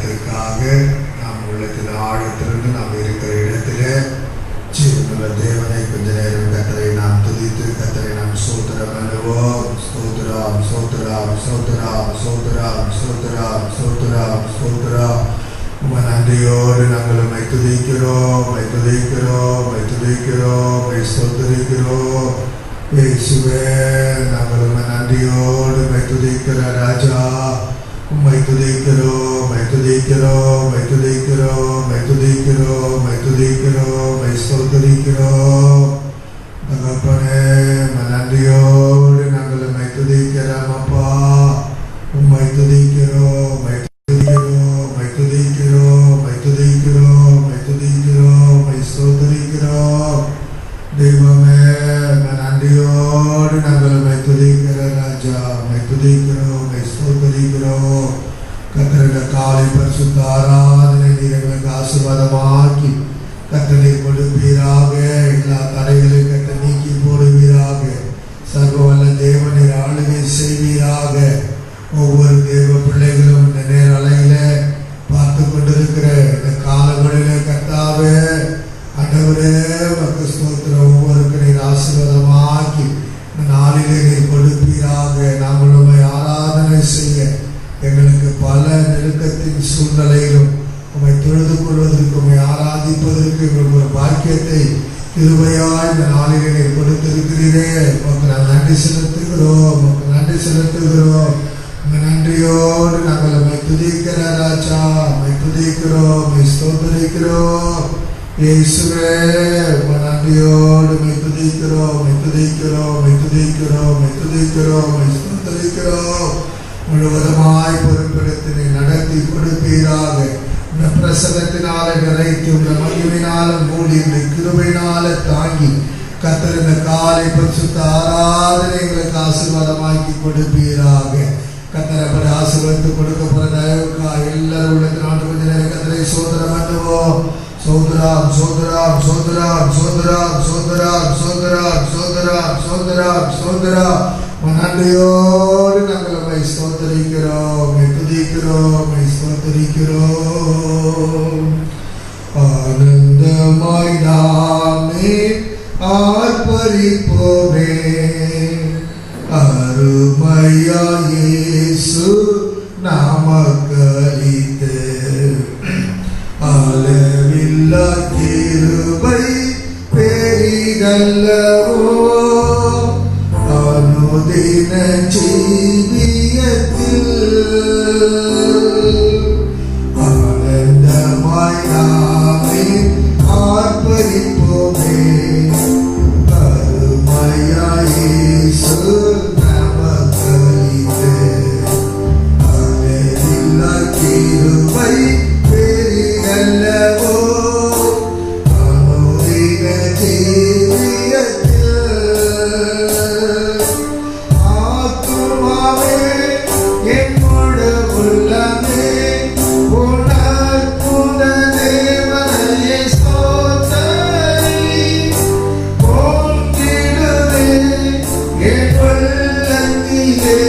நேரத்துக்காக நாம் உள்ளத்தில் ஆழத்திலிருந்து நாம் இருக்கிற இடத்திலே ஜீவனுள்ள தேவனை கொஞ்ச நேரம் கர்த்தரை நாம் துதித்து கர்த்தரை நாம் ஸ்தோத்திரம் பண்ணுவோம். ஸ்தோத்திரம் ஸ்தோத்திரம் ஸ்தோத்திரம் ஸ்தோத்திரம் ஸ்தோத்திரம் ஸ்தோத்திரம் ஸ்தோத்திரம். உம்மை நன்றியோடு நாங்கள் உம்மை துதிக்கிறோம், உம்மை துதிக்கிறோம், உம்மை துதிக்கிறோம், உம்மை ஸ்தோத்திரிக்கிறோம். இயேசுவே, நாங்கள் உம்மை நன்றியோடு உம்மை துதிக்கிற ராஜா, உம்மை துதிக்கிறோம், உம்மை துதிக்கிறோம், உம்மை துதிக்கிறோம், உம்மை துதிக்கிறோம், உம்மை துதிக்கிறோம், உம்மை ஸ்தோத்திரிக்கிறோம். தகப்பனே, உம்மை நன்றியோடு நாங்கள் உம்மை துதிக்கிறோம் அப்பா. உம்மை துதிக்கிறோம், உம்மை துதிக்கிறோம், உம்மை துதிக்கிறோம், உம்மை துதிக்கிறோம், உம்மை துதிக்கிறோம், உம்மை ஸ்தோத்திரிக்கிறோம். தெய்வமே, உம்மை நன்றியோடு நாங்கள் உம்மை துதிக்கிற ராஜா, உம்மை துதிக்கிறோம், உம்மை ஸ்தோத்திரிக்கிறோம். கர்த்தருடைய காலை பரிசுத்த ஆராதனை நீர் எங்களுக்கு ஆசீர்வாதமாக்கி கர்த்தரை கொடுப்பீராக. எல்லா தடைகளையும் கர்த்தர் நீக்கி போடுவீராக. சர்வவல்ல தேவனை ஆளுகை செய்வீராக. ஒவ்வொரு தேவ பிள்ளைகளும் இந்த நேர அலையில பார்த்து கொண்டிருக்கிற இந்த காலங்களிலே கர்த்தாவே, ஆண்டவரே, உமக்கு ஸ்தோத்திரம். ஒவ்வொருக்கு நீர் ஆசீர்வாதமாக்கி இந்த நாளிலே நீர் கொடுப்பீராக. நாங்கள் உம்மை ஆராதனை செய்ய எங்களுக்கு பல நெருக்கத்தின் சூழ்நிலையிலும் உம்மை தொழுது கொள்வதற்கு, உம்மை ஆராதிப்பதற்கு எங்களுக்கு ஒரு பாக்கியத்தை கிருபையாய் இந்த நாளிலே நீர் கொடுத்திருக்கிறீரே. உமக்கு நாங்கள் நன்றி செலுத்துகிறோம், உமக்கு நன்றி செலுத்துகிறோம். உம்மை நன்றியோடு நாங்கள் உம்மை துதிக்கிற ராஜா, உம்மை துதிக்கிறோம், உம்மை ஸ்தோத்திரிக்கிறோம். இயேசுவே, உம்மை நன்றியோடு உம்மை துதிக்கிறோம், உம்மை துதிக்கிறோம், உம்மை துதிக்கிறோம், உம்மை துதிக்கிறோம், உம்மை ஸ்தோத்திரிக்கிறோம். முழுவதுமாய் பொறுப்பெடுத்து நடத்தி கொடுப்பீராக. இந்த பிரசனத்தினால நிறைத்து உள்ள மகிமையினால மூடி இந்த கிருபையினால தாங்கி கர்த்தர் இந்த காலை பரிசுத்த ஆராதனை எங்களுக்கு ஆசீர்வாதமாக்கி கொடுப்பீராக. கர்த்தர் அப்படி ஆசீர்வதித்து கொடுக்க போற தயவுக்கா எல்லாரும் உள்ளத்தினால கொஞ்ச நேரம் கர்த்தரை சோதரம் பண்ணுவோம். சோதராம் சோதராம் சோதராம் சோதராம் சோதராம் சோதராம் சோதராம் சோதராம் சோதராம். நன்றியோடு நாங்கள் உம்மை ஸ்தோத்திரிக்கிறோம், உம்மை துதிக்கிறோம், உம்மை ஸ்தோத்திரிக்கிறோம். ஆனந்தமாய் நாமே ஆர்ப்பரிப்போமே, அருமையா இயேசு நாமக்களித்த அளவில்லா கிருபை பெரிதல்லவோ. அனுதின ஜீவியத்தில் ஆனந்தமாய் நாமே ஆர்ப்பரிப்போமே, அருமையாய் இயேசு நமக்களித்த அளவில்லா கிருபை பெரிதல்லவோ. அனுதின ஜீவியத்தில் ஆத்துமாவே என்னோட உள்ளமே உனக்குத தேவனையே ஸ்தோத்திரி. போற்றிடுவே என் உள்ளத்திலே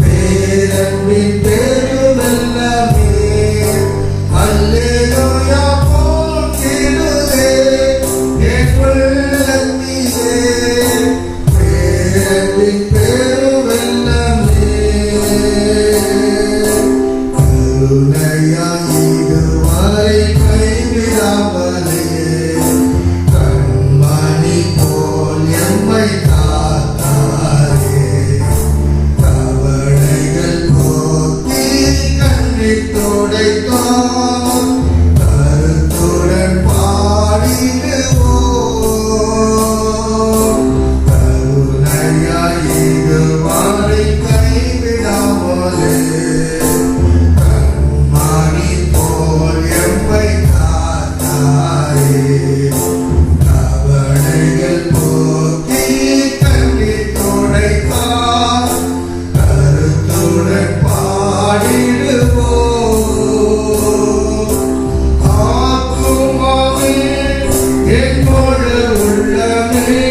பேரன்பின் பெருவெள்ளமே. அல்லேலூயா, போற்றிடுவே என் உள்ளத்திலே பேரன்பின் பெருவெள்ளமே. கருணையாய் இதுவரை கைவிடாமலே கண்மணி போல் எம்மை காத்தாரே. கவலைகள் போக்கி கண்ணீர் துடைத்தார், கருத்துடன் பாடிடுவோம். கருணையாய் இதுவரை கைவிடாமலே கண்மணி போல் எம்மை காத்தாரே. கவலைகள் போக்கி கண்ணீர் துடைத்தார், கருத்துடன் பாடிடுவோம். ஆத்துமாவே என்னோட உள்ளமே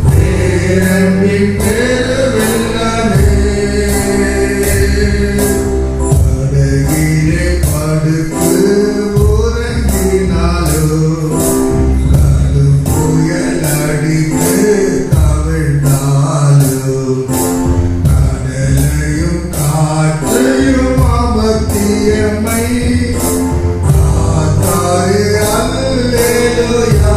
பேரன்பின் பெருவெள்ளமே, படகிலே படுத்து உறங்கினாலோ, கடும் புயல் அடித்து கவிழ்ந்தாலோ, கடலையும் காற்றையும் அமர்த்தியமை காத்தாரு அல்லேலூயா.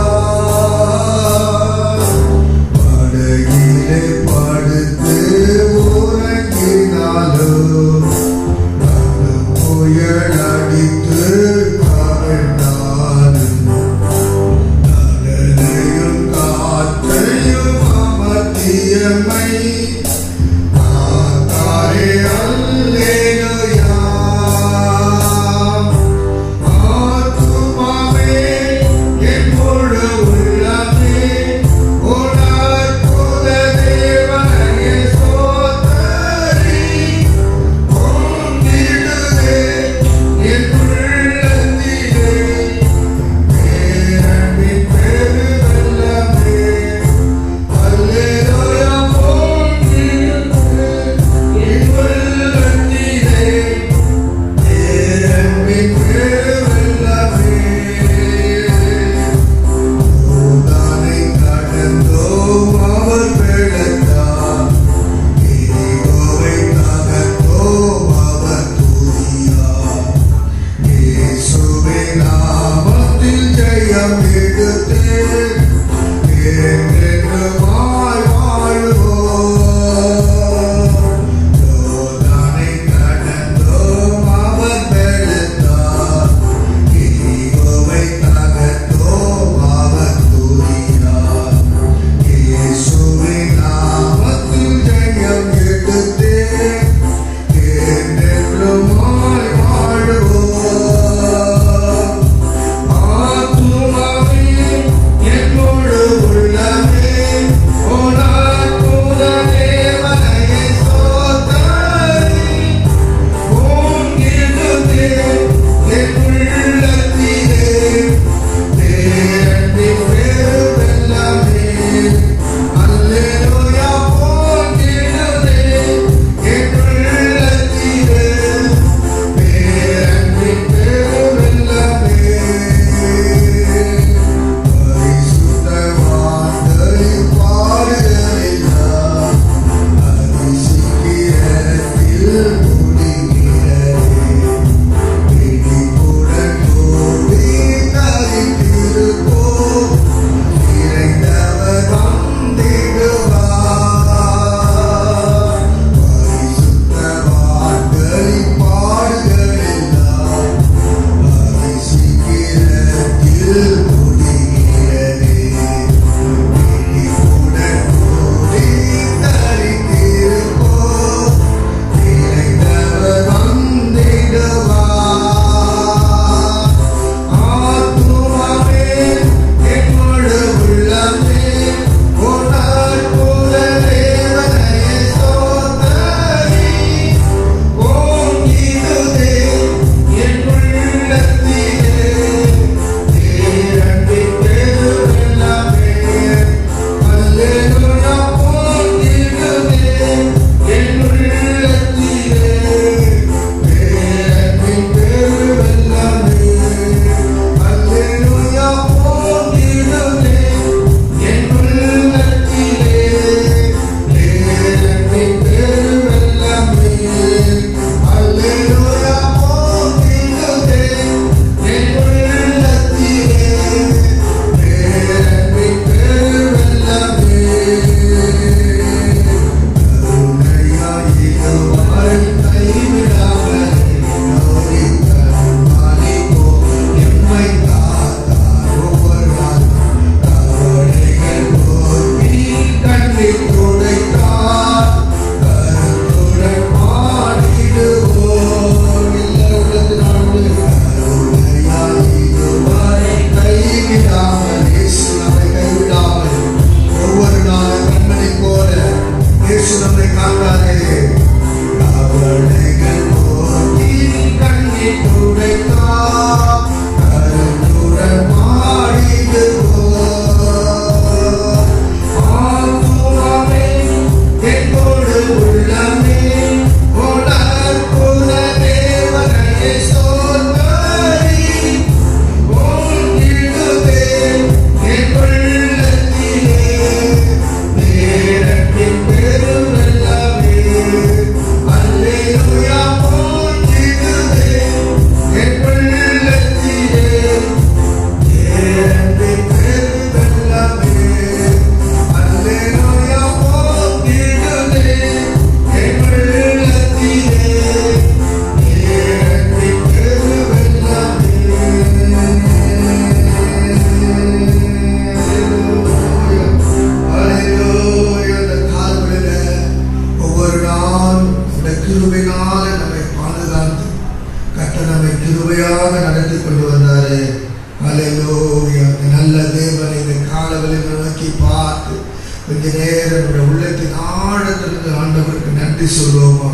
கொஞ்ச நேரம் நம்முடைய உள்ளத்தின் ஆழத்திலிருந்து ஆண்டவருக்கு நன்றி சொல்லுவோமா?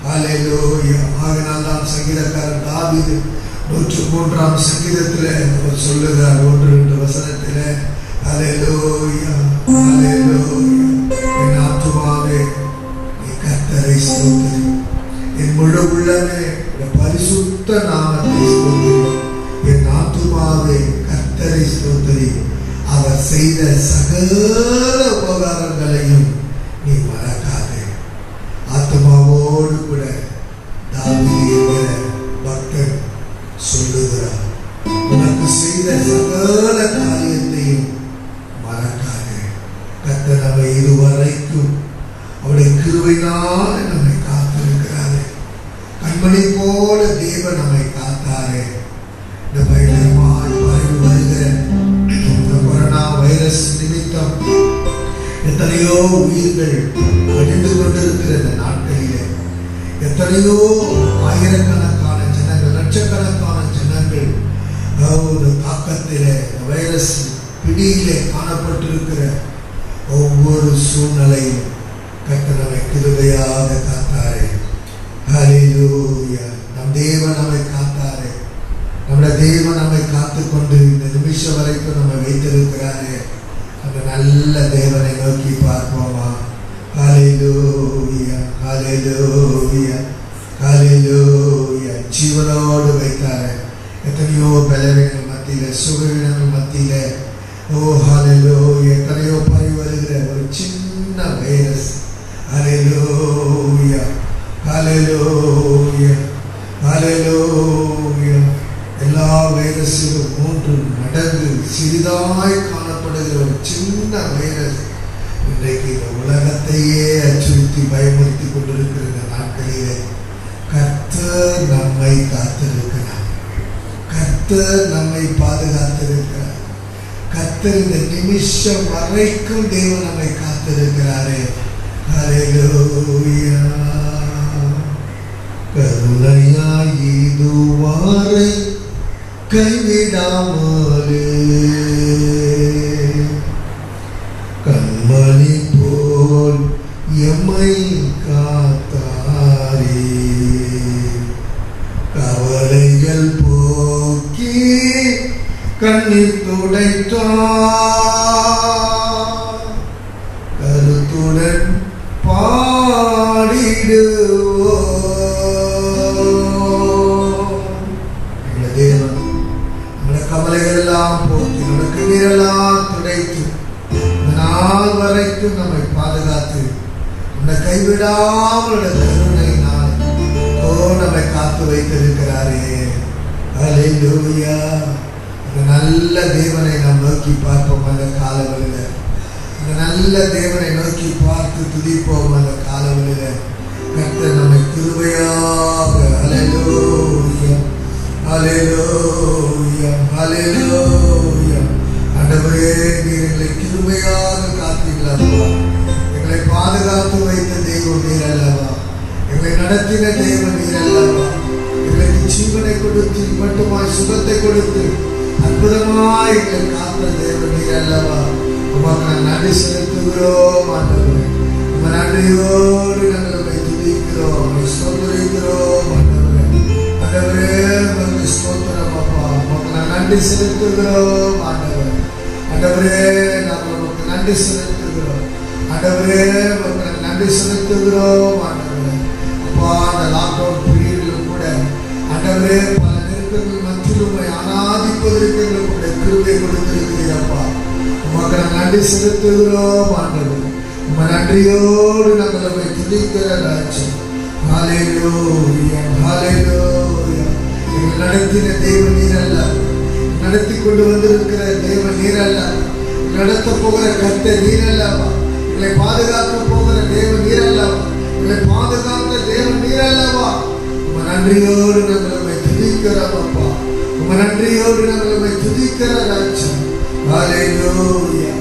ஹல்லேலூயா. ஆகையால் தான் சங்கீதக்காரன் தாவீது 103ஆம் சங்கீதத்தில் அவர் சொல்லுகிறார் 1-2 வசனத்தில், ஹல்லேலூயா ஹல்லேலூயா, என் ஆத்துமாவே நீ கர்த்தரை ஸ்தோத்திரி, என் முழு உள்ளமே பரிசுத்த நாமத்தை ஸ்தோத்திரி, என் ஆத்துமாவே கர்த்தரை ஸ்தோத்திரி, அவர் செய்த சகல உபகாரங்களையும் நீ மறக்காதே. ஆத்மாவோடு கூட தாவீது என்கிற பக்தன் சொல்லுகிறார், உனக்கு செய்த சகல காரியத்தையும் மறக்காதே. கர்த்தர் நம்மை இதுவரைக்கும் அவருடைய கிருபையினால் நம்மை காத்திருக்கிறாரே. கண்மணி போல தேவன் நம்மை காத்தாரே. இந்த பயங்கரமாய் பரவி வருகிற இந்த கொரோனா வைரஸ் நிமித்தம் எத்தனையோ உயிர்கள் அழிந்து கொண்டிருக்கிற இந்த நாட்களிலே எத்தனையோ ஆயிரக்கணக்கான ஜனங்கள், லட்சக்கணக்கான ஜனங்கள் தாக்கத்திலே வைரஸ் பிடியிலே காணப்பட்டிருக்கிற ஒவ்வொரு சூழ்நிலையும் கர்த்தர் நம்மை கிருபையாக காத்தாரே. ஹல்லேலூயா. நம் தேவன் நம்மை காத்தாரே. நம்முடைய தேவன் நம்மை காத்துக்கொண்டு இந்த நிமிஷம் வரைக்கும் நம்ம வைத்திருக்கிறாரே. அந்த நல்ல தேவனை நோக்கி பார்ப்போமா? ஹல்லேலூயா ஹல்லேலூயா ஹல்லேலூயா. ஜீவனோடு வைத்தாரே. எத்தனையோ பலவீனங்கள் மத்தியில, சுகவீனங்கள் மத்தியில, ஓ ஹல்லேலூயா, எத்தனையோ பரவி வருகிற ஒரு சின்ன வைரஸ். ஹல்லேலூயா ஹல்லேலூயா ஹல்லேலூயா. எல்லா வைரஸிலும் 3 மடங்கு சிறிதாய் காணப்படுகிற ஒரு சின்ன வைரஸ் இன்றைக்கு இந்த உலகத்தையே அச்சுறுத்தி பயமுறுத்தி கொண்டிருக்கிற இந்த நாட்களிலே கர்த்தர் நம்மை காத்திருக்கிறார். கர்த்தர் நம்மை பாதுகாத்திருக்கிறார். கர்த்தர் இந்த நிமிஷம் வரைக்கும் தேவன் நம்மை காத்திருக்கிறாரே. ஹல்லேலூயா. கருணையாய் இதுவரை கைவிடாமலே கண்மணி போல் எம்மை காத்தாரே. கவலைகள் போக்கி கண்ணீர் துடைத்தார். கருத்துடன் பாடிடுவோம். தேவன் நம்முடைய கவலைகள் எல்லாம் போக்கி நம்முடைய கண்ணீரெல்லாம் துடைத்து இந்த நாள் வரைக்கும் நம்மை பாதுகாத்து நம்மை கைவிடாமல் கருணையினால் நம்மை காத்து வைத்திருக்கிறாரே. ஹல்லேலூயா. அந்த நல்ல தேவனை நாம் நோக்கி பார்ப்போம். அந்த காலவெளியில அந்த நல்ல தேவனை நோக்கி பார்த்து துதிப்போம். அந்த காலவெளியில கர்த்தர் நம்மை கிருபையாக ஹல்லேலூயா ஹல்லேலூயா ஹல்லேலூயா. ஆண்டவரே, நீர் எங்களை கிருபையாக காத்தீங்களா? எங்களை பாதுகாத்து வைத்த தெய்வம் நீர் அல்லவா? எங்களை நடத்தின தெய்வம் நீர் அல்லவா? எங்களுக்கு ஜீவனை கொடுத்து மட்டுமாய் சுகத்தை கொடுத்து அற்புதமாய் எங்களை காத்த தெய்வம் நீர் அல்லவா? உமக்கு நன்றி செலுத்துகிறோம் ஆண்டவரே. உங்க நன்றியோடு நாங்கள் துதிக்கிறோம், ஸ்தோத்திரிக்கிறோம் ஆண்டவரே. ஆண்டவரே, உங்களுக்கு ஸ்தோத்திரம் அப்பா. உமக்கு நன்றி செலுத்துகிறோம் ஆண்டவரே. ஆண்டவரே, நாங்கள் உமக்கு நன்றி செலுத்துகிறோம் ஆண்டவரே. உமக்கு நன்றி செலுத்துகிறோம் ஆண்டவரே. அப்பா, அந்த லாக்டவுன் பீரியடில் கூட ஆண்டவரே பல நெருக்கங்கள் மத்தியிலும் ஆராதிப்பதற்கு எங்களுக்கு கிருபை கொடுத்திருக்கிறீரப்பா. உமக்கு நன்றி செலுத்துகிறோம் ஆண்டவரே. உம நன்றியோடு நாங்கள் நம்மை துதிக்கிற ராஜ்யம். ஹல்லேலூயா ஹல்லேலூயா. எங்களை நடத்தின தேவன் நீர் அல்ல, நடத்தி கொண்டு வந்திருக்கிற தேவன் நீர் அல்ல, நடத்த போகிற கர்த்தர் நீர் அல்லவா? எங்களை பாதுகாக்க போகிற தேவன் நீர் அல்லவா? எங்களை பாதுகாக்க தேவன் நீர் அல்லவா? உம நன்றியோடு நாங்கள் நம்மை துதிக்கிறோம் அப்பா. உம நன்றியோடு நாங்கள் நம்மை துதிக்கிற ராஜ்யம். ஹல்லேலூயா.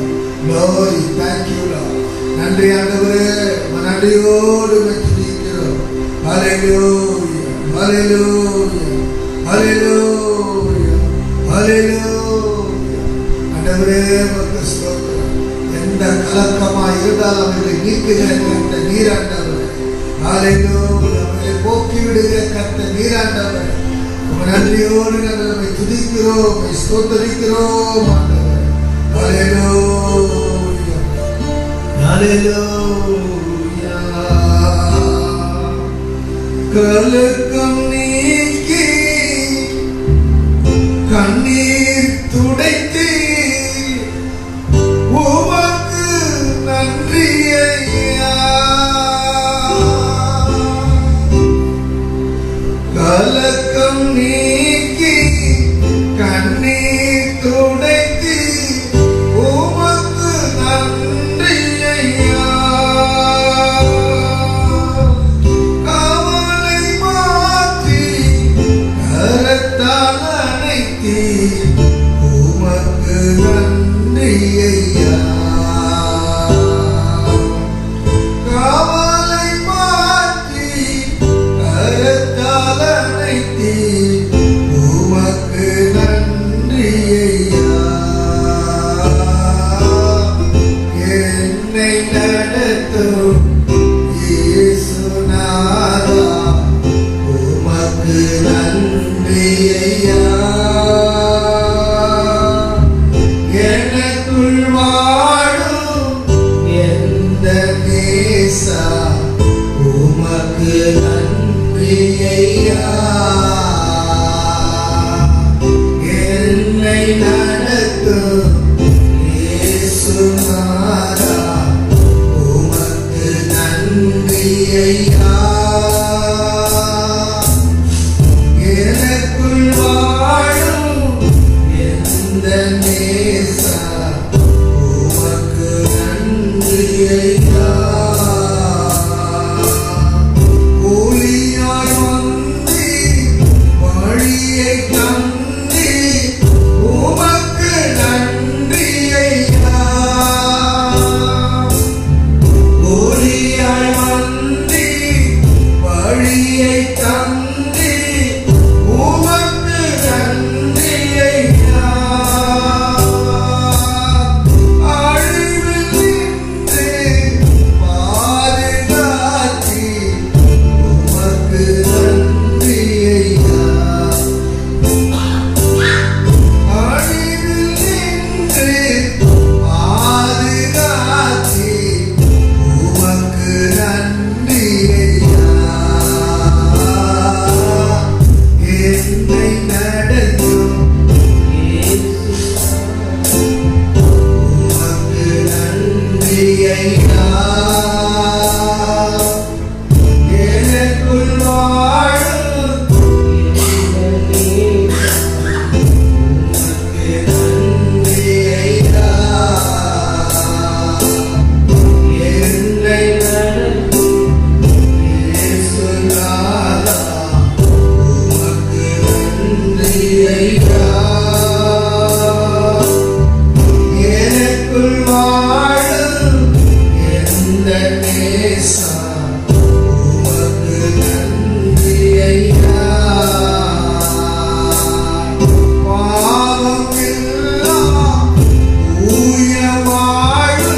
Glory, thank you Lord. நன்றி ஆண்டவரே. உம நன்றியோடு நம்மை துதிக்கிறோம். ஹல்லேலூயா ஹல்லேலூயா ஹல்லேலூயா ஹல்லேலூயா. ஆண்டவரே, உமக்கு ஸ்தோத்திரம். எந்த எந்த கலக்கமாய் இருந்தால் அவர்களை நீக்குகிற கர்த்தர் நீராண்டவர். ஹல்லேலூயா. அவர்களை போக்கி விடுகிற கர்த்தர் நீராண்டவர். நன்றியோடு நாங்கள் நம்மை துதிக்கிறோம், ஸ்தோத்திரிக்கிறோம் ஆண்டவர். ஹல்லேலூயா, ஹல்லேலூயா. கலக்கம் நீக்கி கண்ணீர் துடைத்து உமக்கு நன்றி ஐயா. கலக்கம் நீக்கி கண்ணீர் துடைத்து உமக்கு நன்றி ஐயா. கவலை மாற்றி கரத்தால் அணைத்தி உமக்கு நன்றி ஐயா. கவலை மாற்றி கரத்தால் அணைத்தி உமக்கு நன்றி ஐயா. என்னை நடத்தும் இயேசுநாதா உமக்கு நன்றி ஐயா. எனக்குள் வாழும் எந்த நேசா உமக்கு நன்றி ஐயா. என்னை நடத்தும் இயேசுநாதா உமக்கு நன்றி ஐயா. எனக்குள் வாழும் எந்த நேசா உமக்கு நன்றி ஐயா. ஒளியாய் வந்து வழியை தந்து உமக்கு நன்றி ஐயா. ஒளியாய் வந்து வழியை தந்து உமக்கு நன்றி ஐயா. அழிவில் நின்று பாதுகாத்தி உமக்கு நன்றி ஐயா. அழிவில் நின்று பாதுகாத்தி உமக்கு நன்றி ஐயா. என்னை நடத்தும் உமக்கு நன்றி ஐயா. எனக்குள் வாழும் உமக்கு நன்றி ஐயா. என்னை நடத்தும் இயேசுநாதா உமக்கு நன்றி ஐயா. எனக்குள் வாழும் எந்த நேசா உமக்கு நன்றி ஐயா. பாவமில்லா ஊய வாழ்வு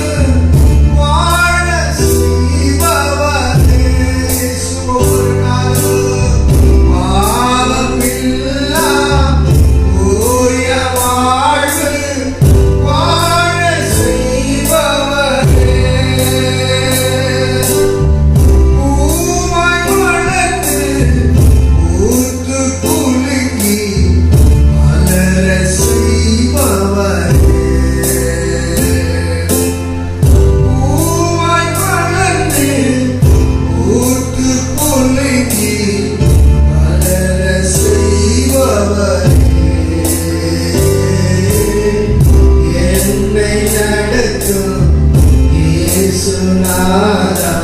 வாழ செய்பவரே சுவர்ணாலு. பாவமில்லா ஊய வாழ்வு வாழ செய்பவரே. பூவாய் வளர்ந்து பூத்து குலுங்கி மலர செய்பவரே. பூவாய் வளர்ந்து பூத்து குலுங்கி மலர செய்பவரே. என்னை நடத்தும் இயேசுநாதா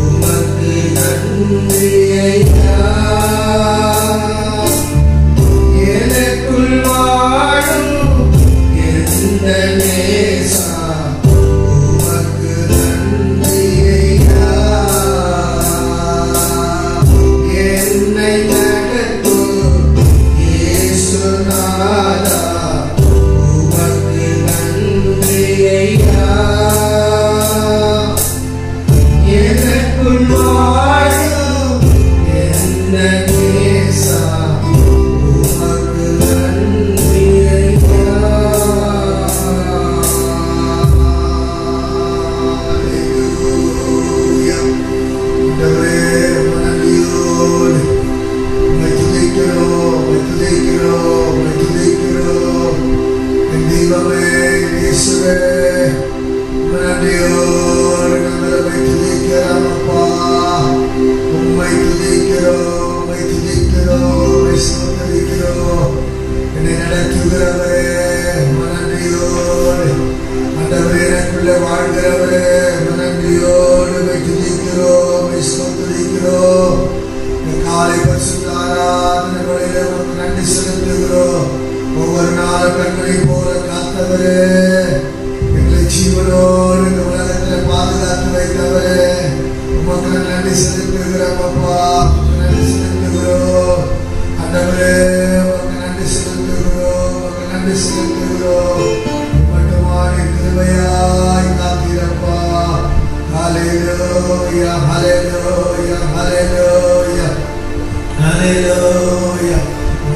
உமக்கு நன்றி ஐயா. எனக்குள் வாழும் எந்த நேசா உமக்கு நன்றி ஐயா. என்னை நடத்தும் இயேசுநாதா உமக்கு நன்றி ஐயா. நன்றியோடு நாங்கள் துதிக்கிறோம் அப்பா. உம்மை துதிக்கிறோம், உம்மை துதிக்கிறோம், உம்மை ஸ்தோத்திரிக்கிறோம். என்னை நடத்துகிறவரே நன்றியோடு, ஆண்டவரே எனக்குள்ளே வாழ்கிறவரே நன்றியோடு உம்மை துதிக்கிறோம், உம்மை ஸ்தோத்திரிக்கிறோம். காலை பரிசுத்த ஆராதனை வேளையிலே உமக்கு நன்றி செலுத்துகிறோம். ஒவ்வொரு நாளும் கண்களை போல காத்தவரே, எங்களை ஜீவனோடு இந்த உலகத்தில் பாதுகாத்து வைத்தவரே உமக்கு நன்றி செலுத்துகிறோம் அப்பா. நன்றி செலுத்துகிறோம் ஆண்டவரே, உமக்கு நன்றி செலுத்துகிறோம், உமக்கு நன்றி செலுத்துகிறோம். மட்டுமான கிருபையாய் காத்தீரப்பா. ஹல்லேலூயா, ஹல்லேலூயா, ஹல்லேலூயா, ஹல்லேலூயா.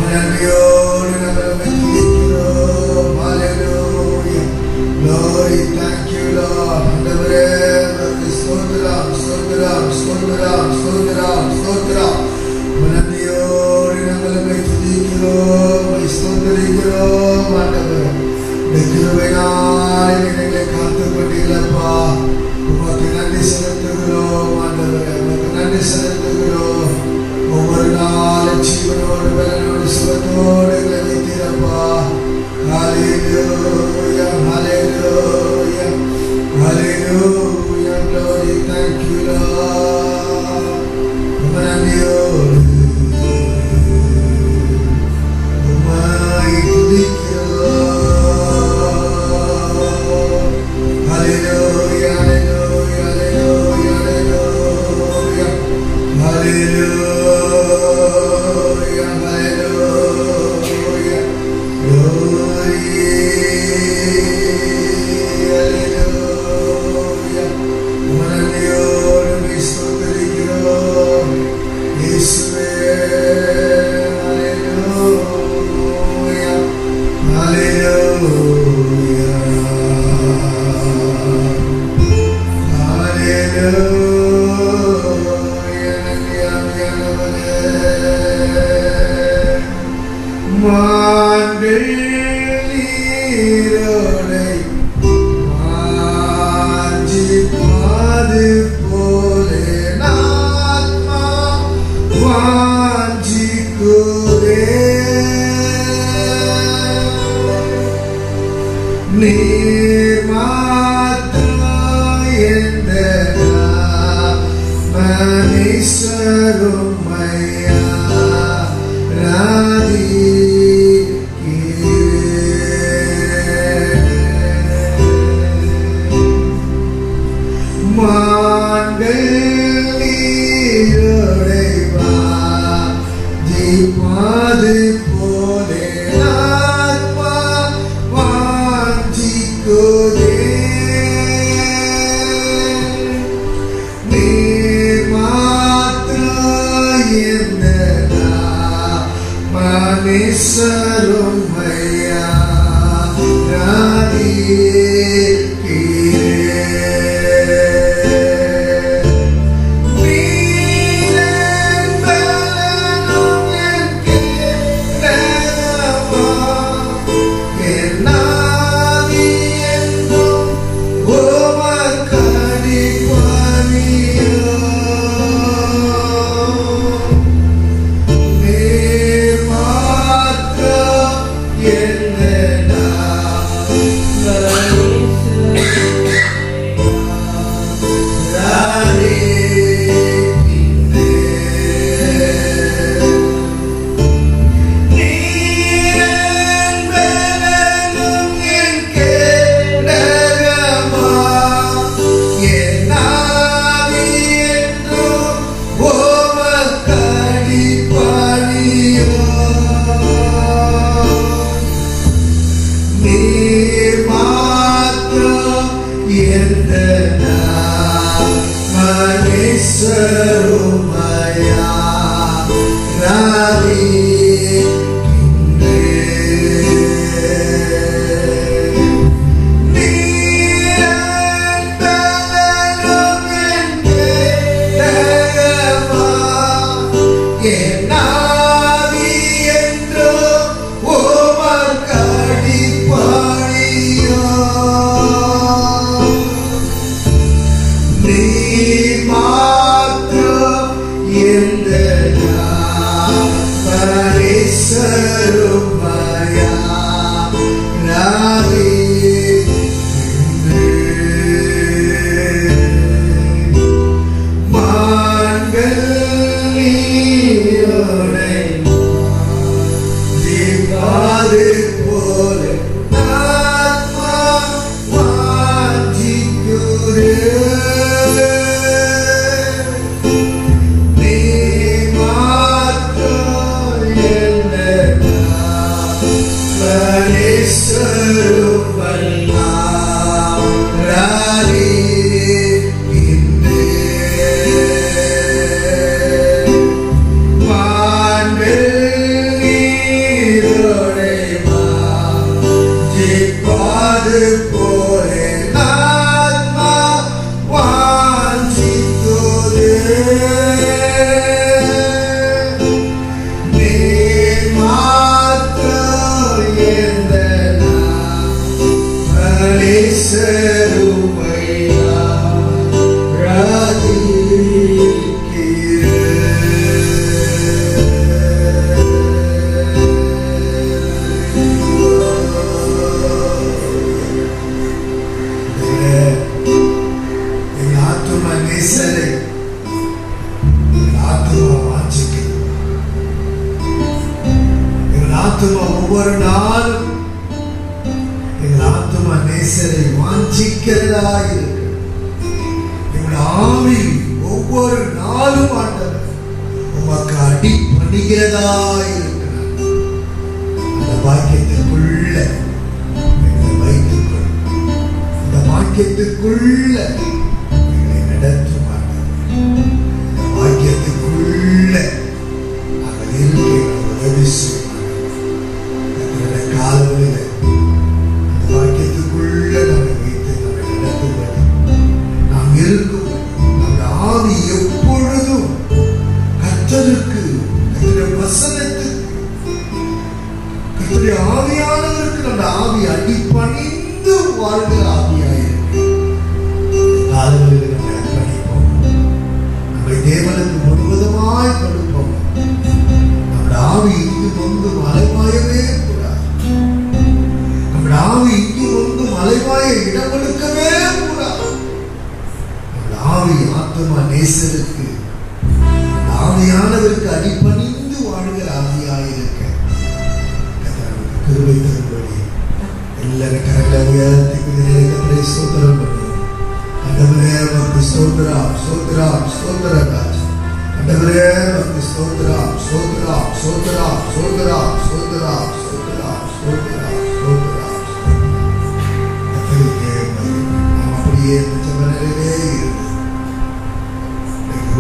நன்றியோடு நாங்கள் துதிக்கிறோம். ஹல்லேலூயா. Glory, thank you Lord. ஆண்டவரே உமக்கு ஸ்தோத்திரம், ஸ்தோத்திரம், ஸ்தோத்திரம், ஸ்தோத்திரம், ஸ்தோத்திரம். நன்றியோடு நாங்கள் துதிக்கிறோம், ஸ்தோத்திரிக்கிறோம். ஆண்டவரே இந்த கிருபையினால் எங்களை காத்துக் கொண்டீர்களப்பா. உமக்கு நன்றி செலுத்துகிறோம் ஆண்டவரே, உமக்கு நன்றி செலுத்துகிறோம். ஒவ்வொரு நாளும் ஜீவனோடு பலனோடு சுகத்தோடு எங்களை வைத்தீரப்பா. ஹல்லேலூயா, ஹல்லேலூயா, ஹல்லேலூயா. Glory, thank you Lord. உம்மை நன்றியோடு உம்மை துதிக்கிறோம். ஹல்லேலூயா, ஹல்லேலூயா, ஹல்லேலூயா, ஹல்லேலூயா, ஹல்லேலூயா, ஹல்லேலூயா. Glory, hallelujah. உம்மையோடு உம்மை ஸ்தோத்திரிக்கிறோம் இயேசுவே. ஹல்லேலூயா, ஹல்லேலூயா, ஹல்லேலூயா. நன்றியானவரே, மாண்பில் நீரோடை வாஞ்சிப்பது போலே நான்மா வாஞ்சிக்குதே. நீர் மாத்திரம் எந்த மனுஷரும் ஐயா ராதி மாண்கள் நீரோடை வாஞ்சிப்பது போலே ஆத்மா வாஞ்சிக்குதே. நீர் மாத்திரம் எந்த மனுஷரும் ஐயா ராதி ஒவ்வொரு நாளும் எங்கள் ஆத்துமா நேசரை வாஞ்சிக்கிறதா இருக்கு. எங்கள் ஆவி ஒவ்வொரு நாளும் ஆண்டவர் உமக்கு அடி பண்ணுகிறதா இருக்கிறார். அந்த வாக்கியத்துக்குள்ள எங்களை வைத்துக்கொள், அந்த வாக்கியத்துக்குள்ள எங்களை நடத்தும் ஆண்டவர். இந்த வாக்கியத்துக்குள்ள நாங்கள் இருக்க உதவி செய்யும் காலங்களில் அந்த வாக்கியத்துக்குள்ள நம்மை வைத்து நம்மை நடத்துவது, நாம் இருக்கும் நம்முடைய ஆவி எப்பொழுதும் கர்த்தருக்கு, கர்த்தருடைய வசனத்துக்கு, கர்த்தருடைய ஆவியானவருக்கு நம்முடைய ஆவி அடிபணிந்து வாழ்கிற ஆவியாயிருக்கு. காலங்களில் நம்மை அர்ப்பணிப்போம், நம்மை தேவனுக்கு முழுவதுமாய் கொடுப்போம். நம்முடைய ஆவி இங்கு வந்து மலைமாயவே ஆவி இங்கு வந்து மலைவாய இடம் கொடுக்கவே கூடாது. ஆவி ஆத்துமா நேசருக்கு, ஆவியானவருக்கு அடிபணிந்து வாழ்கிற ஆவியாயிருக்க கிருபை தரும்படி எல்லாரும் கரங்களை உயர்த்தி ஸ்தோத்திரம் பண்ணுவோம். ஆண்டவரே உமக்கு ஸ்தோத்திரம், ஸ்தோத்திரம், ஸ்தோத்திரம். ஆண்டவரே உமக்கு ஸ்தோத்திரம், ஸ்தோத்திரம், ஸ்தோத்திரம், ஸ்தோத்திரம், ஸ்தோத்திரம், ஸ்தோத்திரம், ஸ்தோத்திரம், ஸ்தோத்திரம்.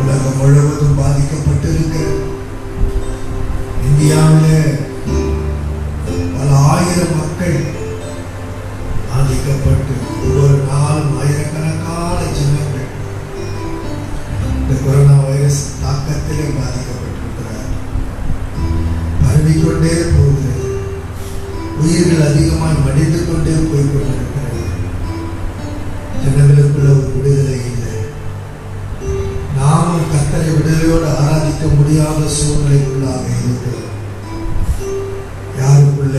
உலகம் முழுவதும் பாதிக்கப்பட்டிருக்கிறது. இந்தியாவிலே பல ஆயிரம் மக்கள் பாதிக்கப்பட்டு ஒவ்வொரு நாளும் ஆயிரக்கணக்கான ஜனங்கள் இந்த கொரோனா வைரஸ் தாக்கத்திலே பாதிக்கப்பட்டிருக்கிறார். பரவிக்கொண்டே போகிறது. உயிர்கள் அதிகமாய் மடிந்து கொண்டே போய்கொண்டிருக்கிறது. ஜனங்களுக்குள்ள ஒரு விடுதலை இல்லை. நாமும் கர்த்தரை விடுதலையோடு ஆராதிக்க முடியாத சூழ்நிலைக்குள்ளாக இருக்கிறோம். யாருக்குள்ள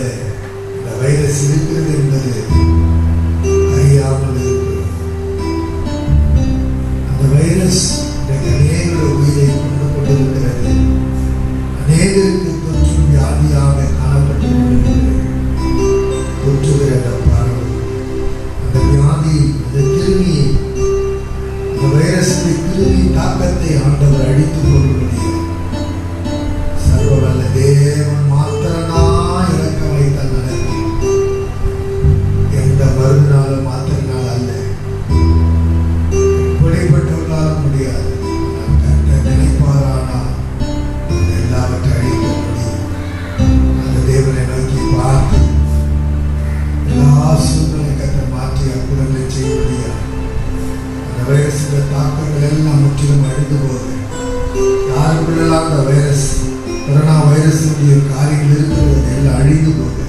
இந்த வைரஸ் இருக்கிறது என்பது அறியாமல் இருக்கிறோம். அந்த வைரஸ் அநேக உயிரை கொண்டு கொண்டிருக்கிறது. அநேகருக்கு தொற்றும் வியாதியாக காணப்பட்டு கொண்டிருக்கிறது. தொற்றுகிற அந்த வியாதி, அந்த கிருமி, அந்த வைரஸை கிருமி தாக்கத்தை ஆண்டவர் அழித்துக் கொள்ள முடியும். சர்வவல்ல தேவன் மாத்திரம்தான் இறக்க வைத்தால் நடக்கும். எந்த மருந்தினாலும் மாத்திரனால் அல்ல, எப்படிப்பட்டவர்களாலும் முடியாது. கர்த்தர் நினைப்பாரானால் எல்லாவற்றை அழிக்க முடியும். அந்த தேவனை நோக்கி பார்த்து எல்லா சூழ்நிலை கர்த்தர் மாற்றி அற்புதங்களை செய்ய முடியாது. அந்த வைரஸுடைய தாக்கங்கள் எல்லாம் முற்றிலும் அழிந்து போகுது. யாருக்குள்ளெல்லாம் அந்த வைரஸ், கொரோனா வைரஸுடைய காரியங்கள் இருக்கிறது எல்லாம் அழிந்து போகுது.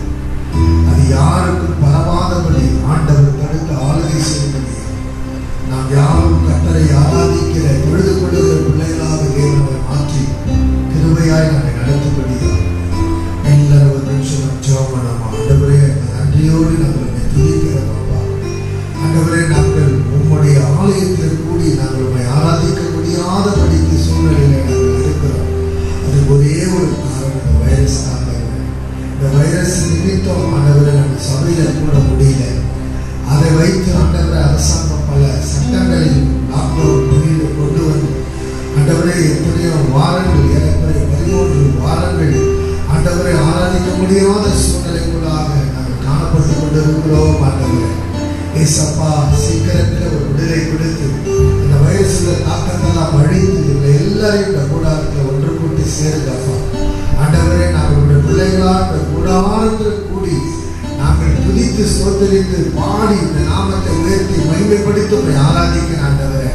அது யாருக்கும் பரவாதபடி ஆண்டவர் தடுத்து ஆளுகை செய்ய முடியும். நாம் யாரும் கர்த்தரை ஆராதிக்கிற பொழுது கொள்ளுகிற பிள்ளைகளாக தேவனை மாற்றி கிருபையாய் நம்மை நடத்தப்படுகிறார். எல்லாரும் ஒரு நிமிஷம் ஜெபம் பண்ணாமா. ஆண்டவரே, நன்றியோடு நாங்கள் துதிக்கிறோம். அப்பா ஆண்டவரே, நாங்கள் உம்முடைய ஆலயத்தில் கூடி நாங்கள் உண்மை ஆராதிக்க முடியாதபடிக்கு சூழ்நிலையில நாங்கள் இருக்கிறோம். அது ஒரே ஒரு காரணம், இந்த வைரஸ் தான். இந்த வைரஸ் நிமித்தம் ஆண்டவரை நாங்கள் சபையில கூட முடியல. அதை வைத்து ஆண்டவரை அரசாங்கம் பல சட்டங்களில் லாக்டவுன் முடிவு கொண்டு வந்து ஆண்டவரை எத்தனையோ வாரங்கள், ஏறக்குறைய 13 வாரங்கள் ஆண்டவரை ஆராதிக்க முடியாத சூழ்நிலைக்குள்ளாக நாங்கள் காணப்பட்டு கொண்டிருக்கிறோம். ஆண்டவரை ஏசப்பா, சீக்கிரத்தில் ஒரு விடுதலை கொடுத்து இந்த வைரஸுடைய தாக்கத்தெல்லாம் அழித்து இவங்க எல்லாரையும் இந்த கூடாரத்தில் ஒன்று கூட்டி சேருங்கப்பா. ஆண்டவரே, நாங்களுடைய பிள்ளைகளாக இந்த கூடாரத்தில் கூடி நாங்கள் துதித்து ஸ்தோத்திரித்து பாடி இந்த நாமத்தை உயர்த்தி மகிமைப்படுத்தி உங்களை ஆராதிக்க ஆண்டவரே,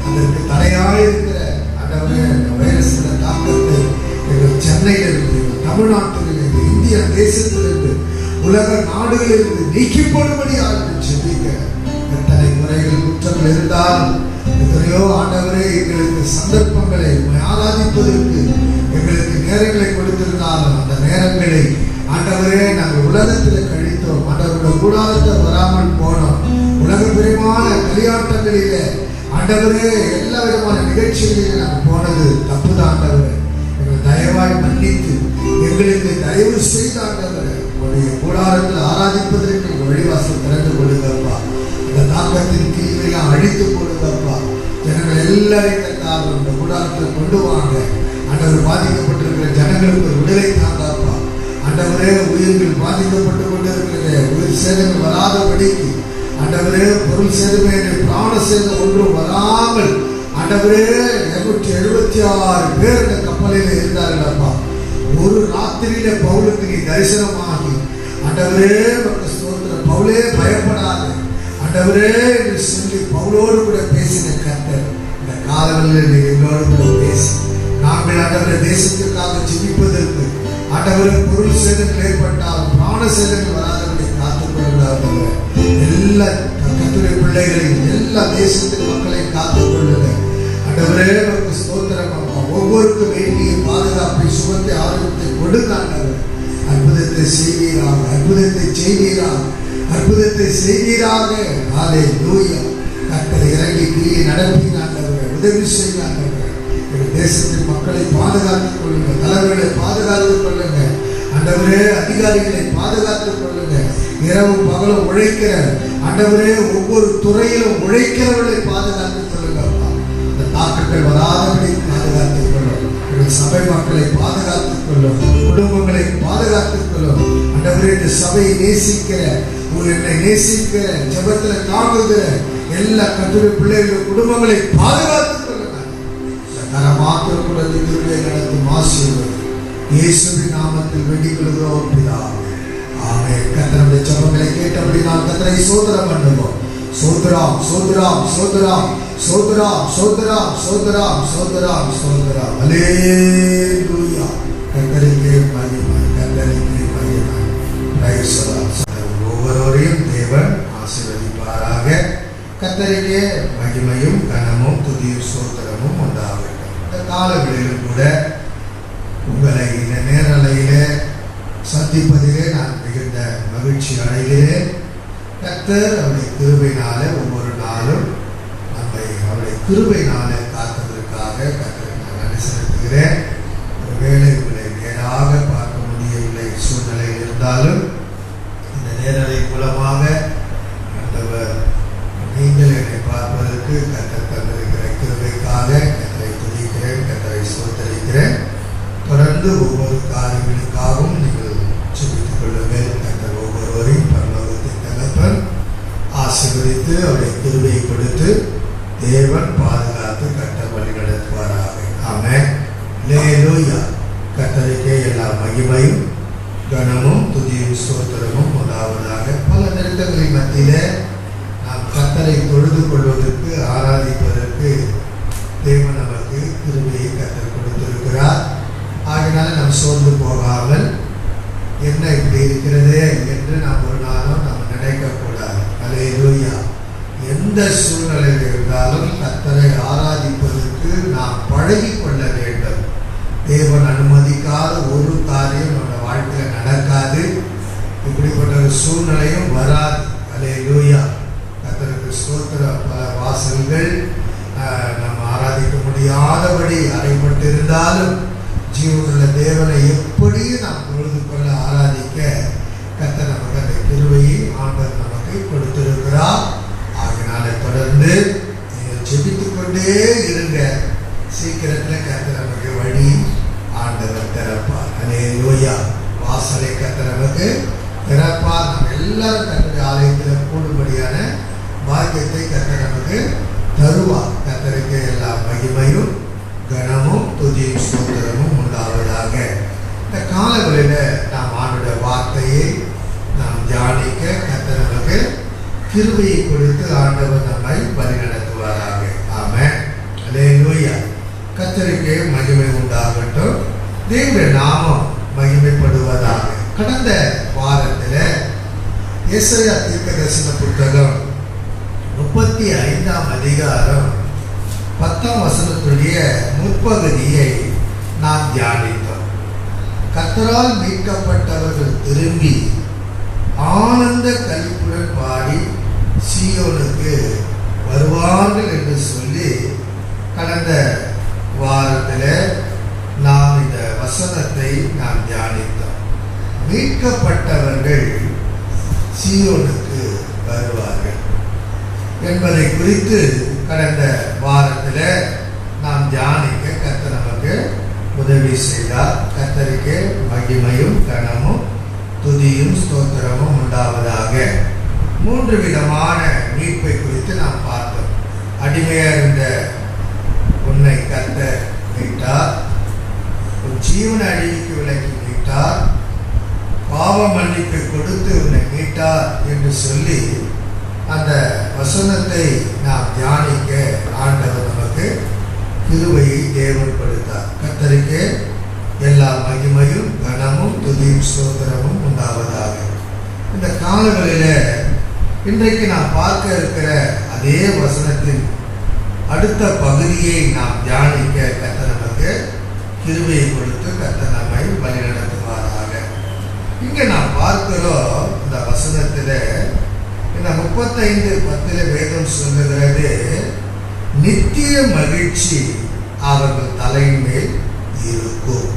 அதற்கு தடையாக இருக்கிற ஆண்டவரே இந்த வைரஸுடைய தாக்கத்தை எங்கள் சென்னையிலிருந்து, தமிழ்நாட்டிலிருந்து, இந்திய தேசத்திலிருந்து, உலக நாடுகளிலிருந்து நீக்கி போடும்படியாக ஜெபிக்க கஷ்டங்கள் இருந்தாலும் எத்தனையோ ஆண்டவரே எங்களுக்கு சந்தர்ப்பங்களை ஆராதிப்பதற்கு எங்களுக்கு நேரங்களை கொடுத்திருந்தாலும் அந்த நேரங்களை ஆண்டவரே நாங்கள் உலகத்தில் கழித்தோம். ஆண்டவருடைய கூடாரத்தை வராமல் போனோம். உலக பிரியமான களியாட்டங்களிலே ஆண்டவரே எல்லா விதமான நிகழ்ச்சிகளிலே நாங்கள் போனது தப்புதான். ஆண்டவரே எங்களை தயவாய் மன்னித்து எங்களுக்கு தயவு செய்த ஆண்டவரே உங்களுடைய கூடாரத்தில் ஆராதிப்பதற்கு வழிவாசல் திறந்து கொடுங்கப்பா. இந்த தாக்கத்தின் தீமையெல்லாம் அழித்து கொடுங்கப்பா. ஜனங்கள் எல்லாரையும் கத்தாலும் இந்த கூடாரத்தில் கொண்டு வாங்க. ஆண்டவர் பாதிக்கப்பட்டிருக்கிற ஜனங்களுக்கு ஒரு விடுதலை தாங்கப்பா. ஆண்டவரே உயிர்கள் பாதிக்கப்பட்டு கொண்டிருக்கிற உயிர் சேதங்கள் வராதபடிக்கு ஆண்டவரே பொருள் சேதமே பிராண சேதம் ஒன்றும் வராமல் ஆண்டவரே 276 பேர் இந்த கப்பலில் இருந்தார்களப்பா. ஒரு ராத்திரியில பவுலுக்கு நீ தரிசனமாகி ஆண்டவரே ஸ்தோத்திரம், பவுலே பயப்படாது ஆண்டவரே என்று சொல்லி பவுலோடு கூட பேசின கர்த்தர் இந்த காலங்களில் எங்களோடு கூட பேசி நாங்கள் ஆண்டவரே தேசத்திற்காக ஜெபிப்பதற்கு ஆண்டவரே பொருள் சேதங்கள் ஏற்பட்டால் பிராண சேதங்கள் வராதபடி காத்துக்கொள்ளுங்க. எல்லா கர்த்தருடைய பிள்ளைகளையும் எல்லா தேசத்தின் மக்களையும் காத்துக்கொள்ளுங்க. ஆண்டவரே ஸ்தோத்திரம், ஒவ்வொருக்கும் வேண்டிய பாதுகாப்பை சுகத்தை ஆரோக்கியத்தை கொடுத்தாங்க. அற்புதத்தை செய்வீராக, அற்புதத்தை செய்வீராக, அற்புதத்தை செய்வீராக. ஹல்லேலூயா. கர்த்தர் இறங்கி கிரியை நடத்தினாங்க, உதவி செய்தாங்க. தேசத்தின் மக்களை பாதுகாத்துக் கொள்ளுங்க, தலைவர்களை பாதுகாத்துக் கொள்ளுங்க. ஆண்டவரே அதிகாரிகளை பாதுகாத்துக் கொள்ளுங்க. இரவும் பகலும் உழைக்கிற ஆண்டவரே ஒவ்வொரு துறையிலும் உழைக்கிறவர்களை பாதுகாத்துக் கொள்ளுங்க. அந்த தாக்கங்கள் வராதபடி பாதுகாத்துக் கொள்ளும். சபை மக்களை பாதுகாத்துக் கொள்ளும், குடும்பங்களை பாதுகாத்துக் கொள்ளும். ஆண்டவரே இந்த சபையை நேசிக்கிற என்னை நேசிக்கிற ஜெபத்தில் தாங்குகிற எல்லா கர்த்தருடைய பிள்ளைகள் குடும்பங்களை பாதுகாத்துக் கொள்ளுங்க. மாத்திரம் கூட திருவிழை நடத்தும் ஆசீர்வாதம் இயேசுவின் நாமத்தில் வேண்டிக் கொள்கிறோம் பிதாவே. ஆமென். கர்த்தருடைய ஜெபங்களை கேட்டபடி நாம் கர்த்தரை ஸ்தோத்திரம் பண்ணுவோம். ஸ்தோத்திரம், ஸ்தோத்திரம், ஸ்தோத்திரம், ஸ்தோத்திரம், ஸ்தோத்திரம், ஸ்தோத்திரம், ஸ்தோத்திரம், ஸ்தோத்திரம். ஹல்லேலூயா. கர்த்தருக்கு மகிமை, கர்த்தருக்கு மகிமை. Price the Lord. ஒவ்வொருவரையும் தேவன் ஆசீர்வதிப்பாராக. கர்த்தருக்கு மகிமையும் கனமும் துதியும் ஸ்தோத்திரமும் உண்டாகட்டும். இந்த காலங்களிலும் கூட உங்களை இந்த நேரலையிலே சந்திப்பதிலே நான் மிகுந்த மகிழ்ச்சி அடைகிறேன். கர்த்தர் அவருடைய கிருபையினால ஒவ்வொரு நாளும் நம்மை அவருடைய கிருபையினால காத்ததற்காக கர்த்தருக்கு நான் நன்றி செலுத்துகிறேன். ஒருவேளை உங்களை நேராக பார்க்க முடியவில்லை சூழ்நிலையில் இருந்தாலும் இந்த நேரலை மூலமாக ஆண்டவர் நீங்கள் என்னை பார்ப்பதற்கு கர்த்தர் தந்திருக்கிற கிருபைக்காக கர்த்தரை துதிக்கிறேன், கர்த்தரை ஸ்தோத்திரிக்கிறேன். தொடர்ந்து ஒவ்வொரு காரியங்களுக்காகவும் நீங்கள் ஜெபித்துக் கொள்ளுங்கள். கர்த்தர் ஒவ்வொருவரையும் பரலோகத்தின் தகப்பன் ஆசீர்வதித்து அவருடைய கிருபையை கொடுத்து தேவன் பாதுகாத்து கர்த்தர் வழி நடத்துவாராக. ஆமென். ஹல்லேலூயா. கர்த்தருக்கே எல்லா மகிமையும் கனமும் துதியும் ஸ்தோத்திரமும் உண்டாவதாக. பல நெருக்கங்களின் மத்தியிலே நாம் கர்த்தரை தொழுது கொள்வதற்கு ஆராதிப்பதற்கு தேவன் நமக்கு கிருபையை கர்த்தர் கொடுத்திருக்கிறார். ஆகினால நாம் சோர்ந்து போகாமல் என்ன இப்படி இருக்கிறதே என்று நாம் ஒரு நாளும் நாம் நினைக்கக்கூடாது. ஹல்லேலூயா. எந்த சூழ்நிலையில் இருந்தாலும் கர்த்தரை ஆராதிப்பதற்கு நாம் பழகி கொள்ள வேண்டும். தேவன் அனுமதிக்காத ஒரு காரியம் நம்ம வாழ்க்கையில் நடக்காது. இப்படிப்பட்ட ஒரு சூழ்நிலையும் வராது. ஹல்லேலூயா. கர்த்தருக்கு ஸ்தோத்திரம். பல வாசல்கள் நாம் ஆராதிக்க முடியாதபடி அறைப்பட்டிருந்தாலும் ஜீவனுள்ள தேவனை எப்படி நாம் பொழுது கொள்ள ஆராதிக்க கர்த்தர் நமக்கு அந்த கிருபையை ஆண்டவர் நமக்கு கொடுத்திருக்கிறார். ஆகினால தொடர்ந்து நீங்கள் ஜெபித்துக் கொண்டே இருங்க. சீக்கிரத்தில் கர்த்தர் நமக்கு வழி ஆண்டவர் திறப்பார். ஹல்லேலூயா. வாசலை கர்த்தர் நமக்கு திறப்பார். நம்ம எல்லாரும் கர்த்தருடைய ஆலயத்தில் கூடும்படியான பாக்கியத்தை கர்த்தர் நமக்கு தருவார். கர்த்தருக்கு எல்லா மகிமையும் கனமும் துதியும் ஸ்தோத்திரமும் உண்டாவதாக. இந்த காலங்களில் நாம் ஆண்டோட வார்த்தையை நாம் தியானிக்க கர்த்தர் நமக்கு கிருபையை கொடுத்து ஆண்டவர் நம்மை வழி நடத்துவாராக. ஆமென். ஹல்லேலூயா. கர்த்தருக்கு மகிமை உண்டாகட்டும். தேவனுடைய நாமம் மகிமைப்படுவதாக. கடந்த வாரத்தில் ஏசாயா தீர்க்கதரிசன புத்தகம் 35 அதிகாரம் 10ஆம் வசனத்துடைய முற்பகுதியை நாம் தியானித்தோம். கர்த்தரால் மீட்கப்பட்டவர்கள் திரும்பி ஆனந்த களிப்புடன் பாடி சீயோனுக்கு வருவார்கள் என்று சொல்லி கடந்த வாரத்தில் நாம் இந்த வசனத்தை நாம் தியானித்தோம். மீட்கப்பட்டவர்கள் சீயோனுக்கு வருவார்கள் என்பதை குறித்து கடந்த வாரத்தில் நாம் தியானிக்க கர்த்தர் நமக்கு உதவி செய்தார். கர்த்தருக்கு மகிமையும் கனமும் துதியும் ஸ்தோத்திரமும் உண்டாவதாக. 3 விதமான மீட்பை குறித்து நாம் பார்த்தோம். அடிமையாக இருந்த உன்னை கர்த்தர் மீட்டார், உன் ஜீவன அழிவுக்கு விலக்கி மீட்டார், பாவ மன்னிப்பை கொடுத்து உன்னை மீட்டார் என்று சொல்லி அந்த வசனத்தை நாம் தியானிக்க ஆண்டவர் நமக்கு கிருபையை தேவன் கொடுத்தார். கர்த்தருக்கு எல்லா மகிமையும் கனமும் துதியும் ஸ்தோத்திரமும் உண்டாவதாக. இந்த காலங்களில் இன்றைக்கு நாம் பார்க்க இருக்கிற அதே வசனத்தின் அடுத்த பகுதியை நாம் தியானிக்க கர்த்தர் நமக்கு கிருபையை கொடுத்து கர்த்தர் நம்மை வழிநடத்துவாராக. இங்கே நாம் பார்க்கிறோம் இந்த வசனத்தில் இந்த 35:10 வேதம் சொல்லுகிறது, நித்திய மகிழ்ச்சி அவர்கள் தலையின் மேல் இருக்கும்.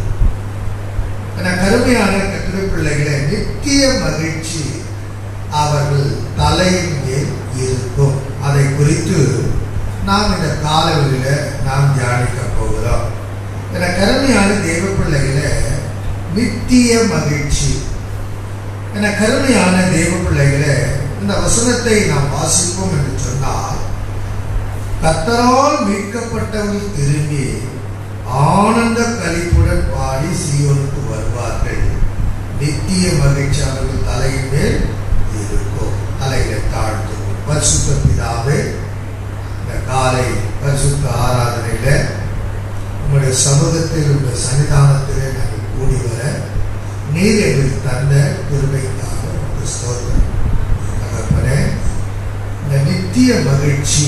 கருமையான கர்த்தருடைய பிள்ளைகளே, நித்திய மகிழ்ச்சி அவர்கள் தலையின் மேல் இருக்கும். அதை குறித்து நாம் இந்த காலவெளியில் நாம் தியானிக்க போகிறோம். கருமையான தேவ பிள்ளைகளே, நித்திய மகிழ்ச்சி. கருமையான தேவ பிள்ளைகளே, இந்த வசனத்தை நாம் வாசிப்போம் என்று சொன்னால், கர்த்தரால் மீட்கப்பட்டவர்கள் திரும்பி ஆனந்த களிப்புடன் பாடி சீயோனுக்கு வருவார்கள். நித்திய மகிழ்ச்சி அவர்கள் தலையின் மேல் இருக்கும். தலையில தாழ்த்தும். பரிசுத்த பிதாவே, இந்த காலை பரிசுத்த ஆராதனையில உங்களுடைய சமூகத்தில் உள்ள சன்னிதானத்திலே நாங்கள் கூடி வர நீர் எங்களுக்கு தந்த கிருபைக்காக ஒரு ஸ்தோத்திரம். தகப்பனே, இந்த நித்திய மகிழ்ச்சி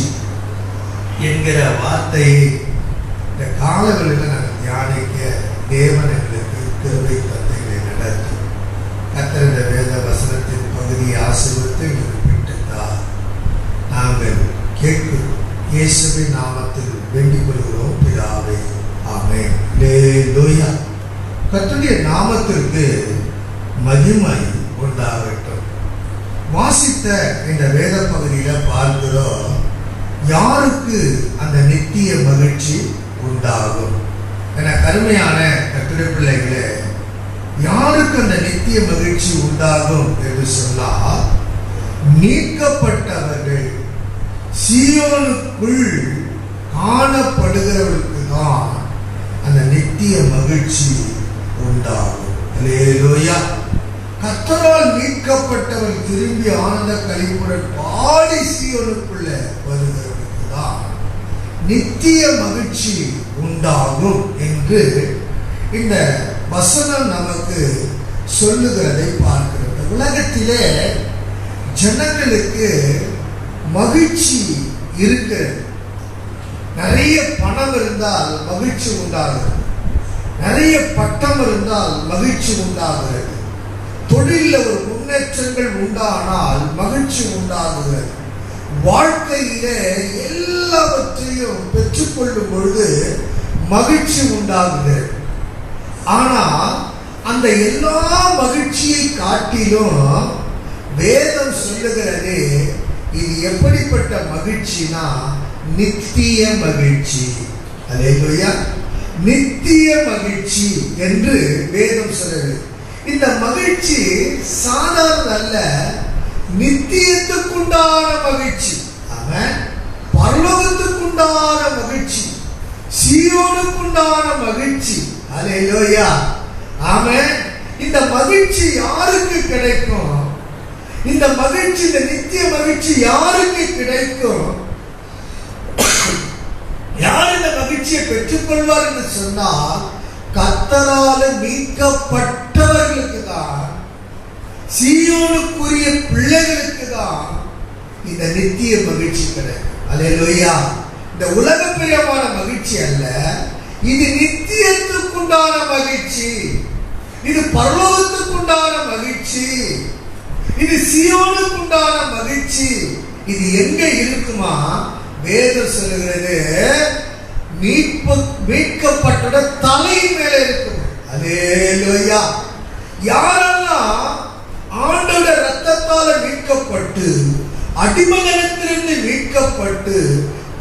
என்கிற வார்த்தையை இந்த காலங்களில் நாங்கள் தியானிக்க தேவன் எங்களுக்கு கிருபை தந்தைகளை நடத்தும். கர்த்தர் இந்த வேத வசனத்தின் பகுதியை ஆசீர்வதித்து எங்களுக்கு விட்டுத்தார். நாங்கள் கேட்கிறோம். இயேசுவின் நாமத்தில் வேண்டிக் கொள்கிறோம் பிதாவே, ஆமென். அல்லேலூயா. கர்த்தருடைய நாமத்திற்கு மகிமை உண்டாகட்டும். வாசித்த இந்த வேத பகுதியில் பார்க்கிறோம், யாருக்கு அந்த நித்திய மகிழ்ச்சி உண்டாகும். கருமையான கர்த்தருடைய பிள்ளைகளே, யாருக்கு அந்த நித்திய மகிழ்ச்சி உண்டாகும் என்று சொன்னால், மீட்கப்பட்டவர்கள் சீயோனுக்குள் காணப்படுகிறவர்களுக்கு தான் அந்த நித்திய மகிழ்ச்சி உண்டாகும். அல்லேலூயா. கர்த்தரால் மீட்கப்பட்டவர் திரும்பி ஆனந்த களிப்புடன் பாடி சீயோனுக்குள்ள வருகிறவர்களுக்கு தான் நித்திய மகிழ்ச்சி உண்டாகும் என்று இந்த வசனம் நமக்கு சொல்லுகிறதை பார்க்கிறது. உலகத்திலே ஜனங்களுக்கு மகிழ்ச்சி இருக்கிறது. நிறைய பணம் இருந்தால் மகிழ்ச்சி உண்டாகிறது, நிறைய பட்டம் இருந்தால் மகிழ்ச்சி உண்டாகிறது, தொழிலில் ஒரு முன்னேற்றங்கள் உண்டானால் மகிழ்ச்சி உண்டாகிறது. வாழ்க்கையிலே எல்லாவற்றையும் பெற்றுக்கொள்ளும் பொழுது மகிழ்ச்சி உண்டாகுகிறது. ஆனால் அந்த எல்லா மகிழ்ச்சியை காட்டிலும் வேதம் சொல்லுகிறது, இது எப்படிப்பட்ட மகிழ்ச்சினா நித்திய மகிழ்ச்சி. அல்லேலூயா. நித்திய மகிழ்ச்சி என்று வேதம் சொல்லுகிறது. இந்த மகிழ்ச்சி சாதாரண அல்ல, நித்தியத்துக்குண்டான மகிழ்ச்சி. ஆமென். பரலோகத்துக்குண்டான மகிழ்ச்சி, சீயோனுக்குண்டான மகிழ்ச்சி. அல்லேலூயா. ஆமென். இந்த மகிழ்ச்சி யாருக்கு கிடைக்கும்? இந்த மகிழ்ச்சி, இந்த நித்திய மகிழ்ச்சி யாருக்கு கிடைக்கும்? யார் இந்த மகிழ்ச்சியை பெற்றுக்கொள்வார் என்று சொன்னால், கர்த்தரால் மீட்கப்பட்டவர்களுக்கு தான், சீயோனுக்குரிய பிள்ளைகளுக்கு தான் இந்த நித்திய மகிழ்ச்சி கிடைக்கும். அல்லேலூயா. இந்த உலக பிரியமான மகிழ்ச்சி அல்ல, இது நித்தியத்துக்குண்டான மகிழ்ச்சி, இது பரலோகத்துக்குண்டான மகிழ்ச்சி, இது சீயோனுக்குண்டான மகிழ்ச்சி. இது எங்க இருக்குமா? வேதம் சொல்லுகிறது, மீட்கப்பட்ட தலை மேல இருக்கும். அல்லேலூயா. யாரெல்லாம் ஆண்டவருடைய இரத்தத்தால மீட்கப்பட்டு, அடிமகனத்திலிருந்து மீட்கப்பட்டு,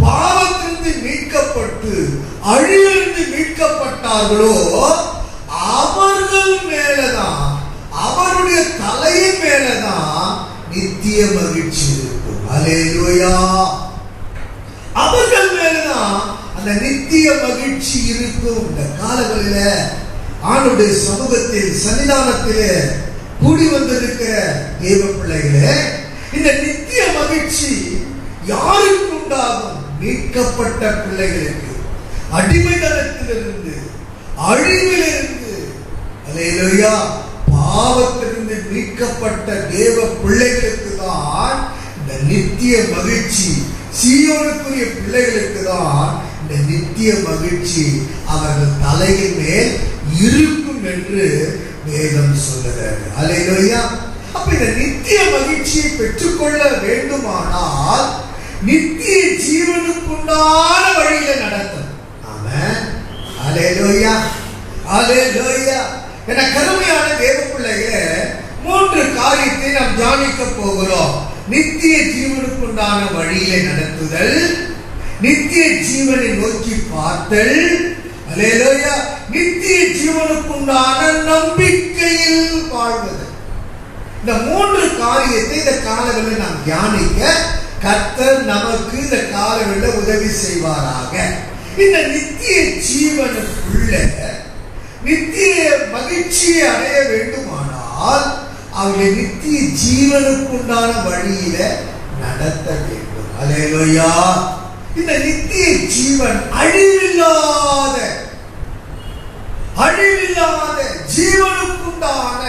பாவத்திலிருந்து மீட்கப்பட்டு, அழிவிலிருந்து மீட்கப்பட்டார்களோ அவர்கள் மேலதான், அவருடைய தலையின் மேலதான் நித்திய மகிழ்ச்சி இருக்கும். அல்லேலூயா. அவர்கள் மேலதான் அந்த நித்திய மகிழ்ச்சி இருக்கும். இந்த காலங்களில் ஆண்டவருடைய சமூகத்தில் சன்னிதானத்திலே கூடி வந்திருக்கிற தேவ பிள்ளைகளே, இந்த நித்திய மகிழ்ச்சி யாருக்கு உண்டாகும்? மீட்கப்பட்ட பிள்ளைகளுக்கு, அடிமைத்தனத்திலிருந்து, அழிவிலிருந்து, அல்லேலூயா, பாவத்திலிருந்து மீட்கப்பட்ட தேவ பிள்ளைகளுக்கு தான் இந்த நித்திய மகிழ்ச்சி. சீயோனுக்குரிய பிள்ளைகளுக்கு தான் இந்த நித்திய மகிழ்ச்சி அவர்கள் தலையின் மேல் இருக்கும் என்று வேதம் சொல்லுகிறது. அல்லேலூயா. அப்ப இந்த நித்திய மகிழ்ச்சியை பெற்றுக்கொள்ள வேண்டுமானால் நித்திய ஜீவனுக்குண்டான வழியில நடத்தணும். ஆமென். அல்லேலூயா. அல்லேலூயா. என கருமையான தேவ பிள்ளைகளே, 3 காரியத்தை நாம் தியானிக்க போகிறோம். நித்திய ஜீவனுக்குண்டான வழியிலே நடத்துதல், நித்திய ஜீவனை நோக்கி பார்த்தல், அல்லேலூயா, நித்திய ஜீவனுக்குண்டான நம்பிக்கையில் வாழ்வது. இந்த 3 காரியத்தை இந்த காலங்களில் நாம் தியானிக்க கர்த்தர் நமக்கு இந்த காலங்களில் உதவி செய்வாராக. இந்த நித்திய ஜீவனுக்குள்ள நித்திய மகிழ்ச்சியை அடைய வேண்டுமானால் அவர்களை நித்திய ஜீவனுக்குண்டான வழியில நடத்த வேண்டும். அல்லேலூயா. இந்த நித்திய ஜீவன் அழிவில்லாத ஜீவனுக்குண்டான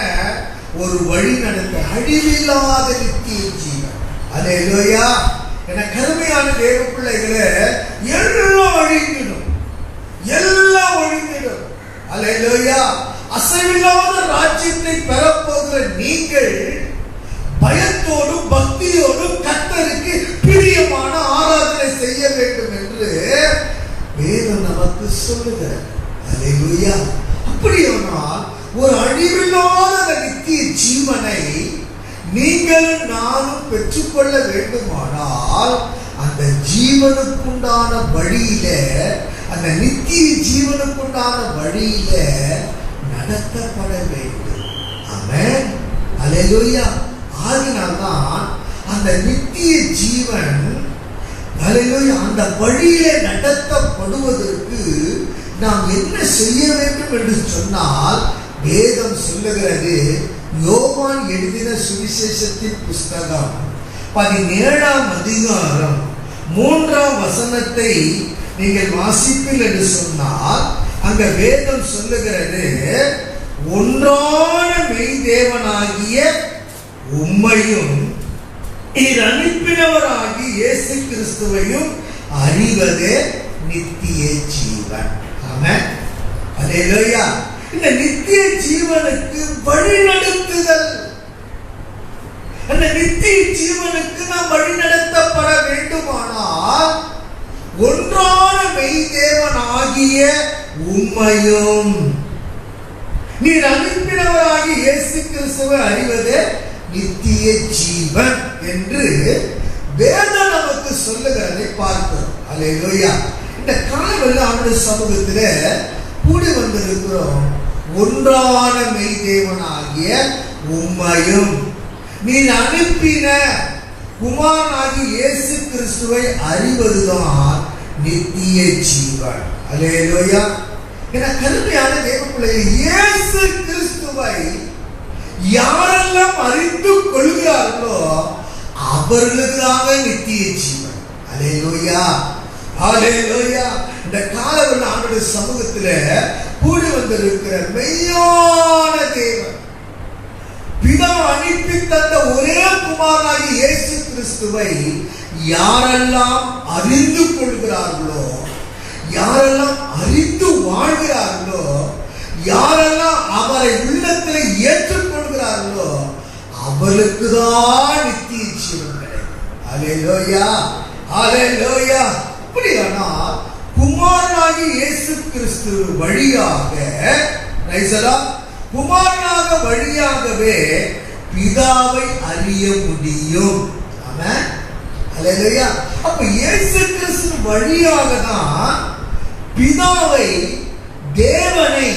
ஒரு வழி நடத்த, அழிவில்லாத நித்திய ஜீவன். அல்லேலூயா. என கருமையான தேவ பிள்ளைகளே, எல்லாம் அழிந்திடும், எல்லாம் ஒழிந்திடும். அல்லேலூயா. அசைவில்லாத ராஜ்யத்தை பெறப்போகிற நீங்கள் பயத்தோடும் பக்தியோடும் கர்த்தருக்கு பிரியமான ஆராதனை செய்ய வேண்டும் என்று வேதம் நமக்கு சொல்லுகிறது. அல்லேலூயா. அப்படியானால் ஒரு அழிவில்லாத நித்திய ஜீவனை நீங்களும் நானும் பெற்றுக்கொள்ள வேண்டுமானால் அந்த ஜீவனுக்குண்டான வழியில, அந்த நித்திய ஜீவனுக்குண்டான வழியில நடத்தப்பட வேண்டும். ஆமென். அல்லேலூயா. ஆகினால்தான் அந்த நித்திய ஜீவன், அல்லேலூயா, அந்த வழியிலே நடத்தப்படுவதற்கு நாம் என்ன செய்ய வேண்டும் என்று சொன்னால் வேதம் சொல்லுகிறது. யோவான் எழுதின சுவிசேஷத்தின் புஸ்தகம் 17ஆம் அதிகாரம் 3ஆம் வசனத்தை நீங்கள் வாசிப்பீர்கள் என்று சொன்னால் அங்க வேதம் சொல்லுகிறது, ஒன்றான மெய் தேவனாகிய உம்மையும் நீர் அனுப்பினவராகி இயேசு கிறிஸ்துவையும் அறிவதே நித்திய ஜீவன். ஆமென். அல்லேலூயா. இந்த நித்திய ஜீவனுக்கு வழி நடத்துதல், அந்த நித்திய ஜீவனுக்கு நாம் வழி நடத்தப்பட வேண்டுமானால் ஒன்றான மெய் தேவனாகிய உம்மையும் நீர் அனுப்பினவராகி இயேசு கிறிஸ்துவை அறிவதே நித்திய ஜீவன் என்று வேதம் நமக்கு சொல்லுகிறதை பார்க்கிறோம். அல்லேலூயா. இந்த காலவெல்லாம் அவருடைய சமூகத்திலே கூடி வந்திருக்கிறோம். ஒன்றான மெய் தேவனாகிய உம்மையும் நீர் அனுப்பின குமாரனாகிய இயேசு கிறிஸ்துவை அறிவதுதான் நித்திய ஜீவன். அல்லேலூயா. என கருமையான தேவ பிள்ளைகள், இயேசு கிறிஸ்துவை யாரெல்லாம் அறிந்து கொள்கிறார்களோ அவர்களுக்காக நித்திய ஜீவன். அல்லேலூயா. அல்லேலூயா. இந்த காலவெல்லாம் ஆண்டவருடைய சமூகத்தில் கூடி வந்திருக்கிற மெய்யான தேவன், பிதா அனுப்பி தந்த ஒரே குமாரனாகிய இயேசு கிறிஸ்துவை யாரெல்லாம் அறிந்து கொள்கிறார்களோ, யாரெல்லாம் அறிந்து வாழ்கிறார்களோ, யாரெல்லாம் அவரை உள்ளத்தில் ஏற்றுக்கொள்கிறார்களோ அவர்களுக்கு தான் நித்திய ஜீவன் கிடைக்கும். அல்லேலூயா, அல்லேலூயா. அப்படியானால் குமாரனாகிய இயேசு கிறிஸ்து வழியாக, குமாரனாக வழியாகவே பிதாவை அறிய முடியும். ஆமென், அல்லேலூயா. அப்ப இயேசு கிறிஸ்து வழியாக தான் பிதாவை, தேவனை,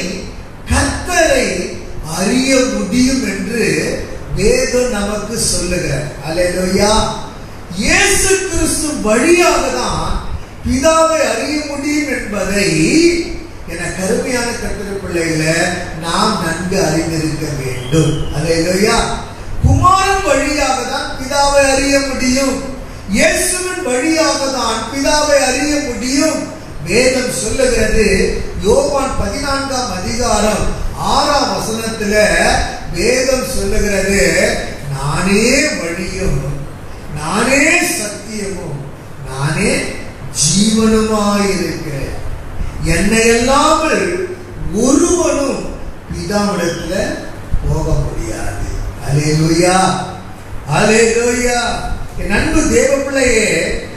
கர்த்தரை அறிய முடியும் என்று வேதம் நமக்கு சொல்லுகிறார். அல்லேலூயா. இயேசு கிறிஸ்து வழியாக தான் பிதாவை அறிய முடியும் என்பதை என கருமையான கர்த்தருடைய பிள்ளைகளை நாம் நன்கு அறிந்திருக்க வேண்டும். அல்லேலூயா. குமாரன் வழியாக தான் பிதாவை அறிய முடியும். இயேசுவின் வழியாக தான் பிதாவை அறிய முடியும். வேதம் சொல்லுகிறது, யோவான் 14ஆம் அதிகாரம் 6ஆம் வசனத்துல வேதம் சொல்லுகிறது, நானே வழியும், நானே சத்தியமும், நானே ஜீவனுமாயிருக்கிறேன். என்னை அல்லாமல் ஒருவனும் பிதாவிடத்துல போக முடியாது. அல்லேலூயா, அல்லேலூயா. என் அன்பு தேவ பிள்ளையே,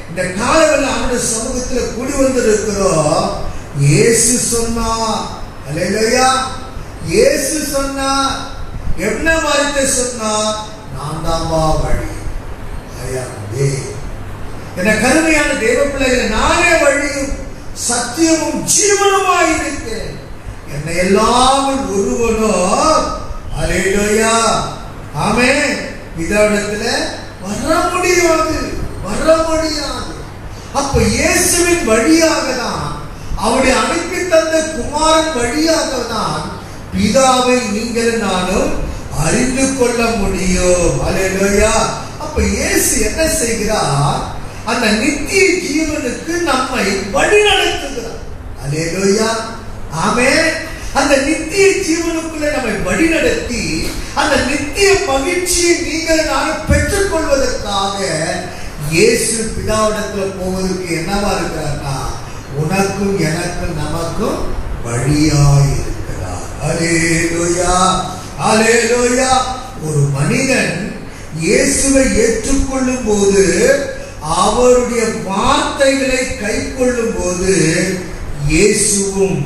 இந்த காலவெல்லாம் அவனுடைய சமூகத்தில் கூடி வந்திருக்கிறோம். இயேசு சொன்னார். அல்லேலூயா. இயேசு சொன்னார். என்ன வார்த்தை சொன்னார்? நான் தான் வழி. என கருமையான தேவ பிள்ளைகளை, நானே வழியும் சத்தியமும் ஜீவனுமாய் இருக்கிறேன். என்னை எல்லாமல் ஒருவனோ, அல்லேலூயா, ஆமென், பிதாவிடத்துல வர முடியாது, வர முடியாது. அப்ப இயேசுவின் வழியாக தான், அவருடைய அனுப்பி தந்த குமாரன் வழியாக தான் பிதாவை நீங்கள் நானும் அறிந்து கொள்ள முடியும். அல்லேலூயா. அப்ப இயேசு என்ன செய்கிறார்? அந்த நித்திய ஜீவனுக்கு நம்மை வழி நடத்துகிறார். அல்லேலூயா, ஆமென். அந்த நித்திய ஜீவனுக்குள்ள நம்மை வழி நடத்தி அந்த நித்திய மகிழ்ச்சியை நீங்கள் நான் பெற்றுக் கொள்வதற்காக இயேசு பிதாவிடத்தில் போவதற்கு என்னவா இருக்கிறார்னா, உனக்கும் எனக்கும் நமக்கும் வழியாய் இருக்கிறார். அல்லேலூயா, அல்லேலூயா. ஒரு மனிதன் இயேசுவை ஏற்றுக்கொள்ளும் போது, அவருடைய வார்த்தைகளை கை கொள்ளும் போது, இயேசுவும்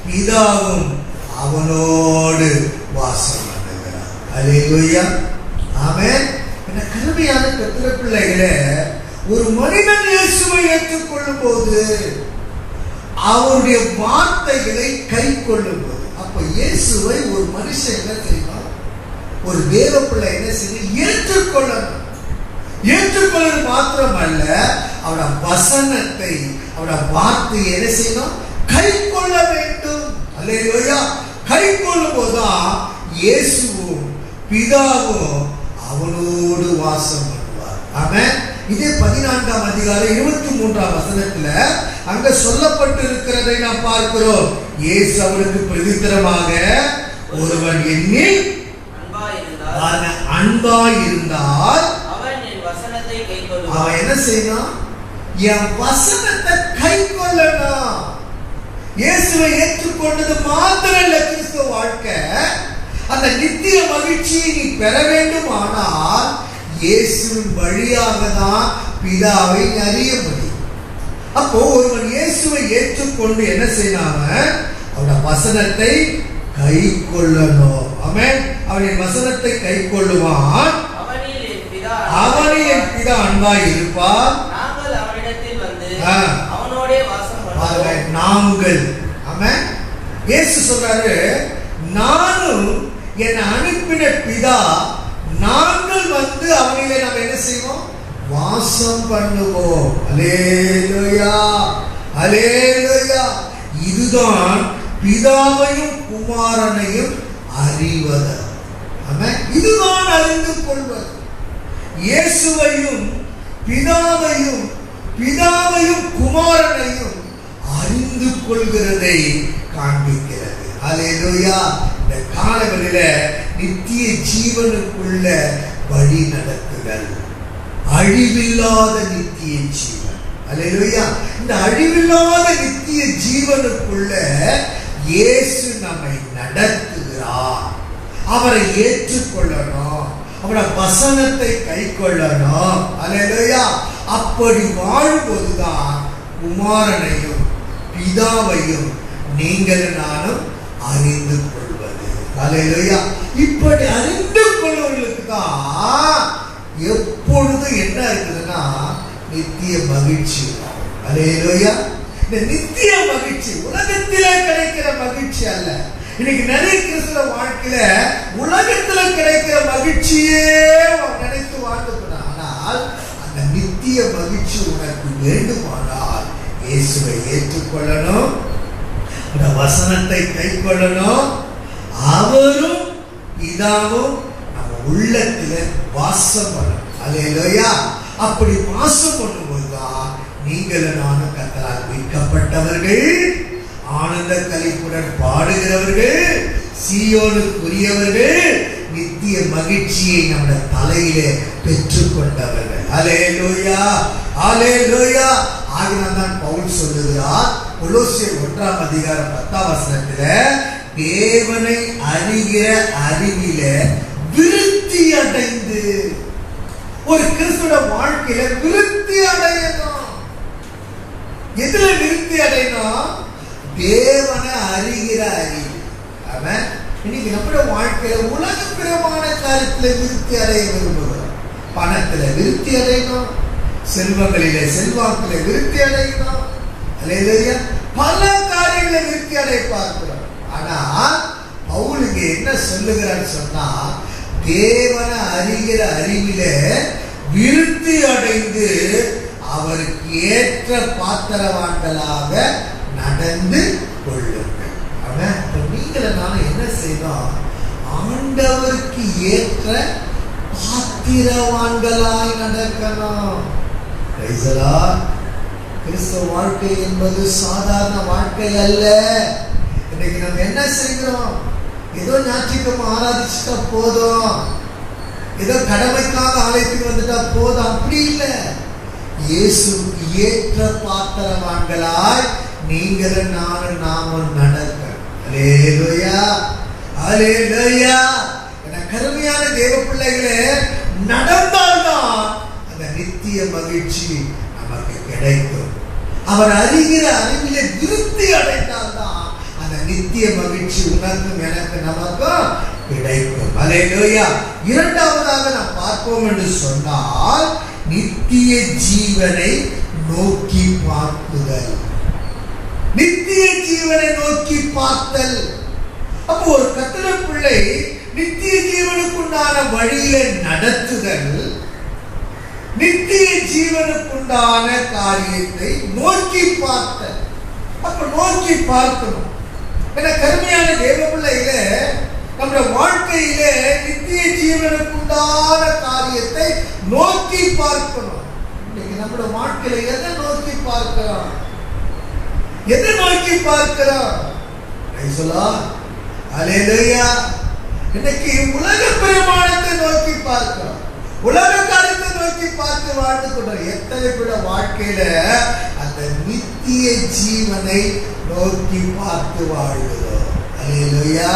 பிதாவும் அவனோடு வாசம் பண்ணுகிறார். அல்லேலூயா, ஆமென். என கருமையான கர்த்தருடைய பிள்ளைகளே, ஒரு மனிதன் இயேசுவை ஏற்றுக்கொள்ளும் போது, அவருடைய வார்த்தைகளை கை கொள்ளும் போது, அப்ப இயேசுவை ஒரு மனுஷன் என்ன செய்வார்? ஒரு தேவ பிள்ளை என்ன செய்யணும்? ஏற்றுக்கொள்ளணும். ஏற்றுக்கொள்வது மாத்திரமல்ல, அவருடைய வசனத்தை, அவருடைய வார்த்தையை என்ன செய்யணும்? கை கொள்ள வேண்டும். அல்லேலூயா. கை கொள்ளும் போதுதான் இயேசுவும் பிதாவும் அவனோடு வாசம் பண்ணுவார். ஆமென். இதே 14ஆம் அதிகாரம் 23ஆம் வசனத்துல அங்க சொல்லப்பட்டு இருக்கிறதை நாம் பார்க்கிறோம். இயேசு அவனுக்கு பிரதித்திரமாக, ஒருவன் என்னில் அன்பாய் இருந்தால் அவன் என்ன செய்யணும்? என் வசனத்தை கை கொள்ளணும். இயேசுவை ஏற்றுக்கொண்டது மாத்திரம் இல்ல கிறிஸ்துவ வாழ்க்கை. அந்த நித்திய மகிழ்ச்சியை நீ பெற வேண்டுமானால் இயேசுவின் வழியாக தான் பிதாவை அறிய முடியும். அப்போ ஒருவன் இயேசுவை ஏற்றுக்கொண்டு என்ன செய்யணும்? அவருடைய வசனத்தை கை கொள்ளணும். ஆமென். அவனின் வசனத்தை கை கொள்ளுவான், அவனில் என் பிதா அன்பாய் இருப்பார், நாங்கள் அவனிடத்தில் வந்து அவனோடே வாசம் பண்ணுவோம். நாங்கள், ஆமென். இயேசு சொல்றாரு, நானும் என்னை அனுப்பின பிதா, நாங்கள் வந்து அவனிலே நாம் என்ன செய்வோம்? வாசம் பண்ணுவோம். அல்லேலூயா, அல்லேலூயா. இதுதான் பிதாவையும் குமாரனையும் அறிவது. ஆமென். இதுதான் அறிந்து கொள்வது. இயேசுவையும் பிதாவையும், பிதாவையும் குமாரனையும் அறிந்து கொள்கிறதை காண்பிக்கிறது. அல்லேலூயா. இந்த காலங்களில நித்திய ஜீவனுக்குள்ள வழி நடத்துதல். அழிவில்லாத நித்திய ஜீவன். அல்லேலூயா. இந்த அழிவில்லாத நித்திய ஜீவனுக்குள்ள இயேசு நம்மை நடத்துகிறார். அவரை ஏற்றுக்கொள்ளணும், அவருடைய வசனத்தை கை கொள்ளணும். அல்லேலூயா. அப்படி வாழும்போதுதான் குமாரனையும் பிதாவையும் நீங்கள் நானும் அறிந்து கொள்வது. அல்லேலூயா. இப்படி அறிந்து கொள்வர்களுக்கு தான் எப்பொழுது என்ன இருக்குதுன்னா நித்திய மகிழ்ச்சி. அல்லேலூயா. இந்த நித்திய மகிழ்ச்சி உலகத்திலே கிடைக்கிற மகிழ்ச்சி அல்ல. இன்னைக்கு நிறைய கிறிஸ்தவ வாழ்க்கையில உலகத்துல கிடைக்கிற மகிழ்ச்சியே நினைத்து வாழ்ந்துக்கணும். ஆனால் அந்த நித்திய மகிழ்ச்சி உனக்கு வேண்டுமானால் இயேசுவை ஏற்றுக்கொள்ளணும், அந்த வசனத்தை கை கொள்ளணும். அவரும் பிதாவும் நம்ம உள்ளத்துல வாசம் பண்ணணும். அல்லேலூயா. அப்படி வாசம் பண்ணும்போதுதான் நீங்கள் நானும் கர்த்தரால் மீட்கப்பட்டவர்கள், ஆனந்த களிப்புடன் பாடுகிறவர்கள், சீயோனுக்குரியவர்கள், நித்திய மகிழ்ச்சியை நம்முடைய தலையிலே பெற்றுக்கொண்டவர்கள். அல்லேலூயா. அல்லேலூயா. ஆகினால்தான் பவுல் சொல்லுகிறார் கொலோசியர் 1:10 தேவனை அறிகிற அறிவிலே விருத்தி அடைந்து. ஒரு கிறிஸ்துவ வாழ்க்கையில விருத்தி அடையணும். எதுல விருத்தி அடையணும்? தேவனை அறிகிற அறிவு. அவன் இன்னைக்கு நம்முடைய வாழ்க்கையில உலக பிரமான காரியத்துல விருத்தி அடைய விரும்புகிறோம். பணத்துல விருத்தி அடையணும், செல்வங்களிலே செல்வாக்கில விருத்தி அடையணும். அல்லேலூயா. பல காரியங்களை விருத்தி அடைய பார்க்கிறோம். ஆனா பவுல் இங்க என்ன சொல்லுகிறான்னு சொன்னா, தேவனை அறிகிற அறிவிலே விருத்தி அடைந்து அவருக்கு ஏற்ற பாத்திரவான்களாக நடந்து கொள்ளுங்கள். நீங்கள் நானும் என்ன செய்தோம்? ஆண்டவருக்கு ஏற்ற பாத்திரவான்களாய் நடக்கணும். கிறிஸ்தவ வாழ்க்கை என்பது சாதாரண வாழ்க்கை அல்ல. இன்னைக்கு நம்ம என்ன செய்கிறோம்? ஏதோ ஞாயிற்றுக்கிழமை ஆராதிச்சுட்டா போதும், ஏதோ கடமைக்காக ஆலயத்துக்கு வந்துட்டா போதும். அப்படி இல்லை. இயேசுக்கு ஏற்ற பாத்திரவான்களாய் நீங்களும் நானும் நாமும் நடக்க. அல்லேலூயா. அல்லேலூயா. கருமையான தேவ பிள்ளைகளே, நடந்தால்தான் அந்த நித்திய மகிழ்ச்சி நமக்கு கிடைக்கும். அவர் அறிகிற அறிவிலே விருத்தி அடைந்தால்தான் அந்த நித்திய மகிழ்ச்சி உனக்கும் எனக்கு நமக்கும் கிடைக்கும். அல்லேலூயா. இரண்டாவதாக நாம் பார்ப்போம் என்று சொன்னால் நித்திய ஜீவனை நோக்கி பார்க்குதல். நித்திய ஜீவனை நோக்கி பார்த்தல். அப்போ ஒரு கர்த்தருடைய பிள்ளை நித்திய ஜீவனுக்குண்டான வழியில நடத்துதல், நித்திய ஜீவனுக்குண்டான காரியத்தை நோக்கி பார்த்தல். அப்ப நோக்கி பார்க்கணும். ஏன்னா கருமையான தேவ பிள்ளையில நம்முடைய வாழ்க்கையில நித்திய ஜீவனுக்குண்டான காரியத்தை நோக்கி பார்க்கணும். இன்னைக்கு நம்முடைய வாழ்க்கையில எதை நோக்கி பார்க்கிறோம்? எதை நோக்கி பார்க்கிறோம்? அல்லேலூயா. இன்னைக்கு உலக பிரமாணத்தை நோக்கி பார்க்கிறோம், உலக காரியத்தை நோக்கி பார்த்து வாழ்ந்து கொண்டோம். எத்தனை பேர வாழ்க்கையில அந்த நித்திய ஜீவனை நோக்கி பார்த்து வாழ்கிறோம். அல்லேலூயா.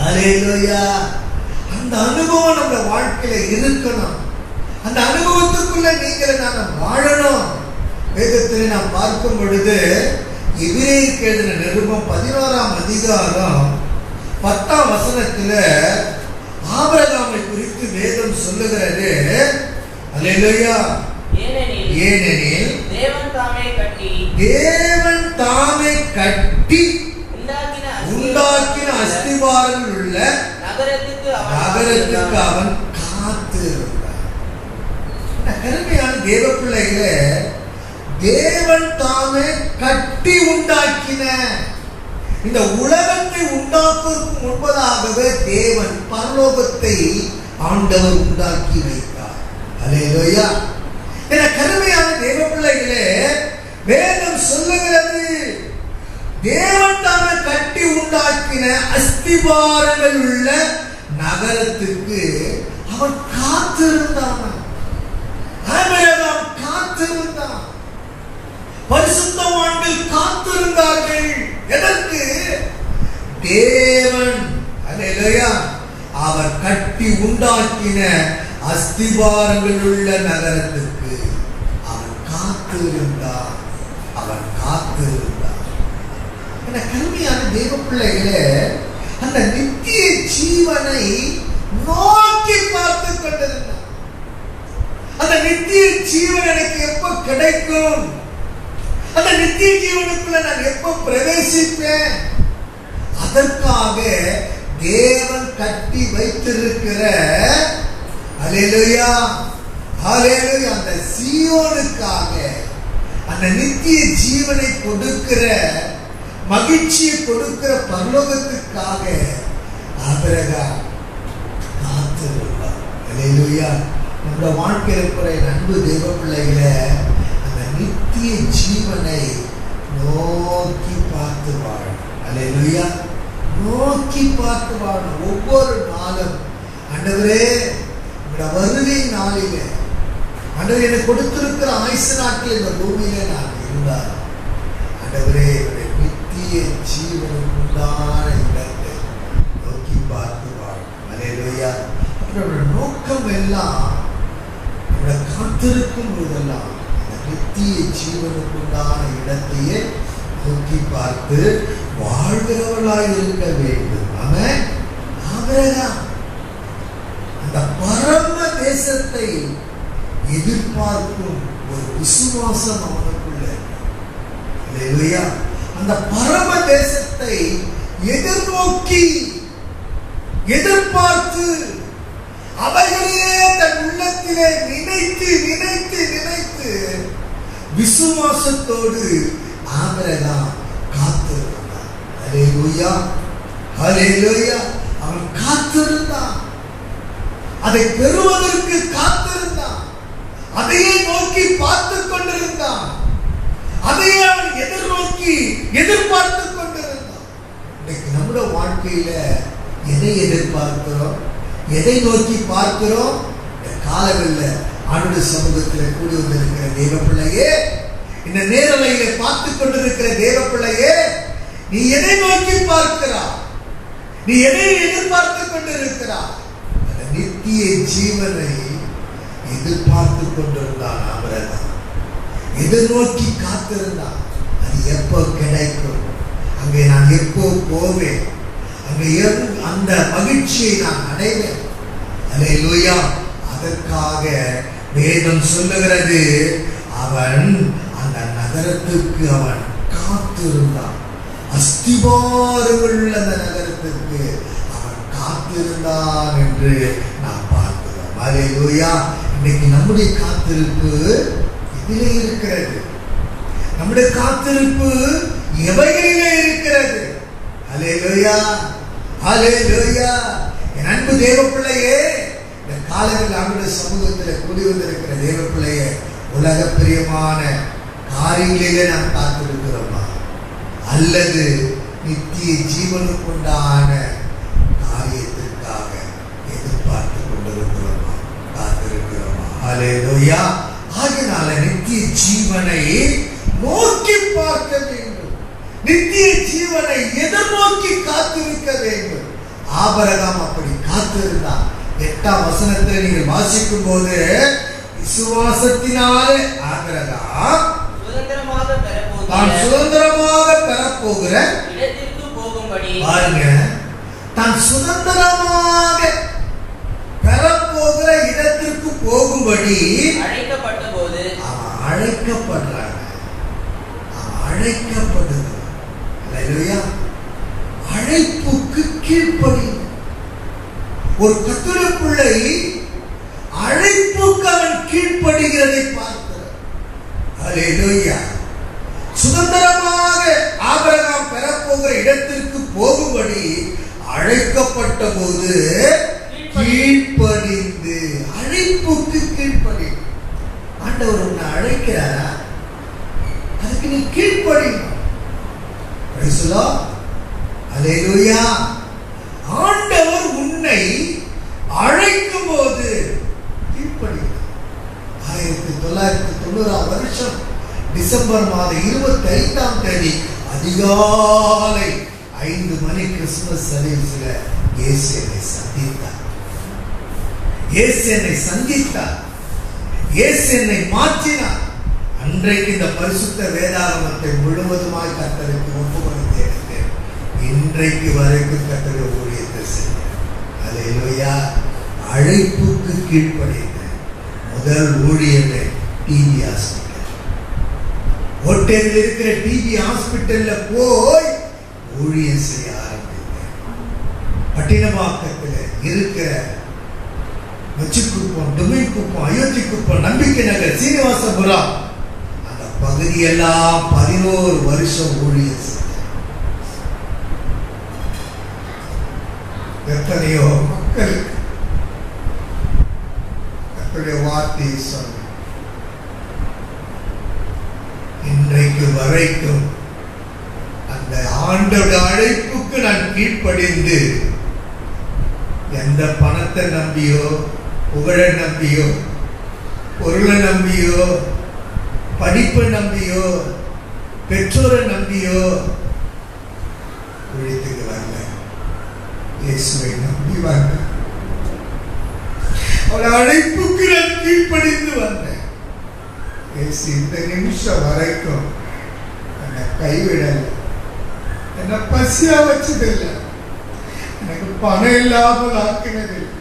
அல்லேலூயா. அந்த அனுபவம் நம்ம வாழ்க்கையில இருக்கணும். அந்த அனுபவத்துக்குள்ள நீங்கள் நாம வாழணும். வேதத்தில் நாம் பார்க்கும் பொழுது எபிரேயருக்கு எழுதின நிருபம் 11:10 ஆபிரகாமை குறித்து வேதம் சொல்லுகிறது. அல்லேலூயா. ஏனெனில் தேவன் தாமே கட்டி உண்டாக்கின அஸ்திவாரங்கள் உள்ள நகரத்துக்கு அவன் காத்திருந்தார். கருமையான தேவ பிள்ளைகளே, தேவன் தாமே கட்டி உண்டாக்கின இந்த உலகத்தை உண்டாக்குவதற்கு முன்பதாகவே தேவன் பரலோகத்தை ஆண்டவர் உண்டாக்கி வைத்தார். அல்லேலூயா. என கருமையான தேவ பிள்ளைகளே, வேதம் சொல்லுகிறது தேவன் தாமே கட்டி உண்டாக்கின அஸ்திவாரங்கள் உள்ள நகரத்துக்கு அவன் காத்திருந்தான். ஆபிரகாம் காத்திருந்தான். பரிசுத்தவான்கள் காத்திருந்தார்கள். எதற்கு? தேவன் அல்லேலூயா அவர் கட்டி உண்டாக்கின அஸ்திபாரங்கள் உள்ள நகரத்துக்கு அவன் காத்திருந்தான். அவன் காத்திருந்தான். என கருமையான தேவ பிள்ளைகளே, அந்த நித்திய ஜீவனை நோக்கி பார்த்து கொண்டிருந்தான். அந்த நித்திய ஜீவன் எனக்கு எப்ப கிடைக்கும்? அந்த நித்திய ஜீவனுக்குள்ள நான் எப்ப பிரவேசிப்பேன்? அதற்காக தேவன் கட்டி வைத்திருக்கிற அல்லேலூயா அல்லேலூயா அந்த சீயோனுக்காக, அந்த நித்திய ஜீவனை கொடுக்கிற, மகிழ்ச்சியை கொடுக்கிற பரலோகத்துக்காக ஆபிரகாம் காத்திருந்தார். அல்லேலூயா. நம்முடைய வாழ்க்கையில் இருக்கிற அன்பு தேவ பிள்ளைகளை அந்த நித்திய ஜீவனை நோக்கி பார்த்து வாழும். அல்லேலூயா. நோக்கி பார்த்து வாழும். ஒவ்வொரு நாளும் ஆண்டவரே உங்களுடைய வருகை நாளிலே, ஆண்டவரே எனக்கு கொடுத்திருக்கிற ஆயுசு நாட்டில் இந்த பூமியிலே நான் இருந்தார், ஆண்டவரே நித்திய ஜீவனுக்குண்டான இடத்தை நோக்கி பார்த்து வாழும். அல்லேலூயா. நம்முடைய நோக்கம் எல்லாம் நம்முடைய காத்திருக்கும் போதெல்லாம் நித்திய ஜீவனுக்குண்டான இடத்தையே நோக்கி பார்த்து வாழ்கிறவர்களாய் இருக்க வேண்டும். ஆமென். ஆபிரகாம் அந்த பரம தேசத்தை எதிர்பார்க்கும் ஒரு விசுவாசம் அவனுக்குள்ள. அல்லேலூயா. அந்த பரம தேசத்தை எதிர்நோக்கி எதிர்பார்த்து அவைகளையே தன் உள்ளத்திலே நினைத்து நினைத்து நினைத்து விசுவாசத்தோடு ஆபிரகாம் காத்திருந்தான். அல்லேலூயா அல்லேலூயா. அவன் காத்திருந்தான். அதை பெறுவதற்கு காத்திருந்தான். அதையே நோக்கி பார்த்து கொண்டிருந்தான். அதையே அவன் எதிர்நோக்கி எதிர்பார்த்து கொண்டிருந்தான். இன்னைக்கு நம்முடைய வாழ்க்கையில எதை எதிர்பார்க்கிறோம்? எதை நோக்கி பார்க்கிறோம்? காலங்களில் ஆண்டு சமூகத்தில் கூடி வந்திருக்கிற தேவ பிள்ளையே, இந்த நேரலையில பார்த்து கொண்டிருக்கிற தேவ பிள்ளையே, நீ எதை நோக்கி பார்க்கிறா? நீ எதை எதிர்பார்த்து கொண்டிருக்கிறா? அந்த நித்திய ஜீவனை எதிர்பார்த்து கொண்டிருந்தான் ஆபிரகாம். எதிர்நோக்கி காத்திருந்தான். அது எப்போ கிடைக்கும்? அங்கே நான் எப்போ போவேன்? அங்கே அந்த மகிழ்ச்சியை நான் அடைவேன். அல்லேலூயா. அதற்காக வேதம் சொல்லுகிறது, அவன் அந்த நகரத்துக்கு அவன் காத்திருந்தான். அஸ்திபாரமுள்ள அந்த நகரத்துக்கு அவன் காத்திருந்தான் என்று நாம் பார்க்கிறோம். அல்லேலூயா. இன்னைக்கு நம்முடைய காத்திருப்பு இதிலே இருக்கிறது. நம்முடைய காத்திருப்பு எவைகளிலே இருக்கிறது? அல்லேலூயா அல்லேலூயா. என் அன்பு தேவ பிள்ளையே, இந்த காலங்களில் ஆண்டுடைய சமூகத்தில் கூடி வந்திருக்கிற தேவ பிள்ளையே, உலக பிரியமான காரியங்களிலே நாம் காத்திருக்கிறோமா? அல்லது நித்திய ஜீவனுக்குண்டான காரியத்திற்காக எதிர்பார்த்து கொண்டிருக்கிறோமா? காத்திருக்கிறோமா? அல்லேலூயா. ஆகினால நித்திய ஜீவனை நோக்கி பார்க்க வேண்டும். நித்திய ஜீவனை எதிர்நோக்கி காத்திருக்க வேண்டும். ஆபிரகாம் அப்படி காத்திருந்தான். 8ஆம் வசனத்தில் நீங்கள் வாசிக்கும் போது, விசுவாசத்தினாலே ஆபிரகாம் தான் சுதந்திரமாக பெறப்போகிற இடத்திற்கு போகும்படி, பாருங்க, தான் சுதந்திரமாக பெறப்போகிற இடத்திற்கு போகும்படி அழைக்கப்பட்ட போது, அவன் அழைக்கப்படுறாங்க. அவன் அழைக்கப்படுகிறான். அல்லேலூயா. அழைப்புக்கு கீழ்ப்படி. ஒரு கர்த்தருடைய பிள்ளை அழைப்புக்கு அவன் கீழ்ப்படுகிறதை பார்க்கிறார். அல்லேலூயா. சுதந்திரமாக ஆபிரகாம் பெறப்போகிற இடத்திற்கு போகும்படி அழைக்கப்பட்ட போது கீழ்ப்படிந்து, அழைப்புக்கு கீழ்ப்படி. ஆண்டவர் உன்னை அழைக்கிறாரா? அதுக்கு நீ கீழ்ப்படியணும். அல்லேலூயா. ஆண்டவர் உன்னை 1990 டிசம்பர் மாதம் 25ஆம் தேதி அதிகாலை 5 மணி கிறிஸ்துமஸ் சர்வீஸ்ல இயேசு என்னை சந்தித்தார். இயேசு என்னை சந்தித்தார். இயேசு என்னை மாற்றினார். அன்றைக்கு இந்த பரிசுத்த வேதாகமத்தை முழுவதுமாய் கர்த்தருக்கு ஒப்பு கொடுத்து எடுத்தேன். இன்றைக்கு வரைக்கும் கர்த்தருடைய ஊழியத்தை செய்தேன். அல்லேலூயா. அழைப்புக்கு கீழ்ப்படிந்த முதல் ஊழியமே டிபி ஹாஸ்பிட்டல். ஹோட்டலில் இருக்கிற டிபி ஹாஸ்பிட்டல்ல போய் ஊழியம் செய்ய ஆரம்பித்தேன். பட்டினப்பாக்கத்தில் இருக்கிற மச்சிக்குப்பம், டுமின்குப்பம், அயோத்தி குப்பம், நம்பிக்கை நகர், சீனிவாசபுரம் அந்த பகுதியெல்லாம் 11 வருஷம் ஊழியம் செய்தேன். எத்தனையோ மக்களுக்கு கர்த்தருடைய வார்த்தையை சொன்னேன். இன்றைக்கு வரைக்கும் அந்த ஆண்டவருடைய அழைப்புக்கு நான் கீழ்ப்படிந்து எந்த பணத்தை நம்பியோ, புகழை நம்பியோ, பொருளை நம்பியோ, படிப்பை நம்பியோ, பெற்றோரை நம்பியோ உழைத்துக்கு வரல. இயேசுவை நம்பி வரல. அவருடைய அழைப்புக்கு நான் கீழ்ப்படிந்து வந்தேன். இயேசு இந்த நிமிஷம் வரைக்கும் என்னை கைவிடல, என்னை பசியா வச்சதில்லை, எனக்கு பணம் இல்லாமல் ஆக்கினதில்லை.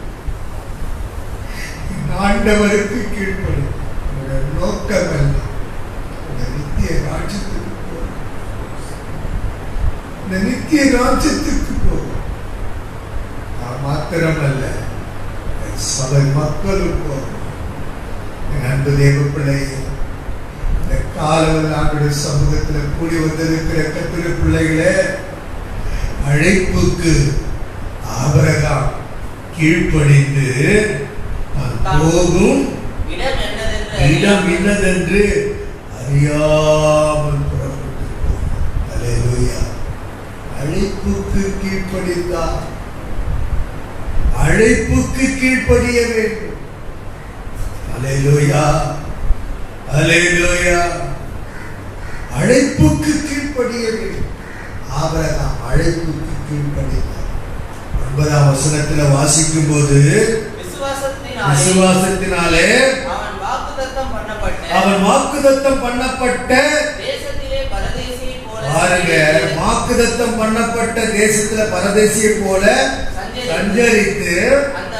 ஆண்டவருக்கு கீழ்ப்படும் நோக்கம் அல்ல, இந்த நித்திய ராஜ்யத்துக்கு போகும். இந்த நித்திய ராஜ்யத்துக்கு போகும். நான் மாத்திரமல்ல, சபை மக்களும் போகும். என் அன்பு தேவ பிள்ளையை இந்த காலவல் ஆண்டுடைய சமூகத்தில் கூடி வந்திருக்கிற கர்த்தருடைய பிள்ளைகளே, அழைப்புக்கு ஆபிரகாம் கீழ்ப்படிந்து போகும் இடம் என்னதென்று அறியாமல் புறப்பட்டு போகும். அல்லேலூயா. அழைப்புக்கு கீழ்ப்படிந்தார். அழைப்புக்கு கீழ்ப்படிய வேண்டும். அல்லேலூயா. அல்லேலூயா. அழைப்புக்கு கீழ்ப்படிய வேண்டும். ஆபிரகாம் அழைப்புக்கு கீழ்ப்படிந்தார். 9ஆம் வசனத்தில் வாசிக்கும் போது விசுவாசத்தினாலே அவன் வாக்குத்தத்தம் பண்ணப்பட்ட பாருங்க, வாக்குத்தத்தம் பண்ணப்பட்ட தேசத்துல பரதேசியை போல சஞ்சரித்து அந்த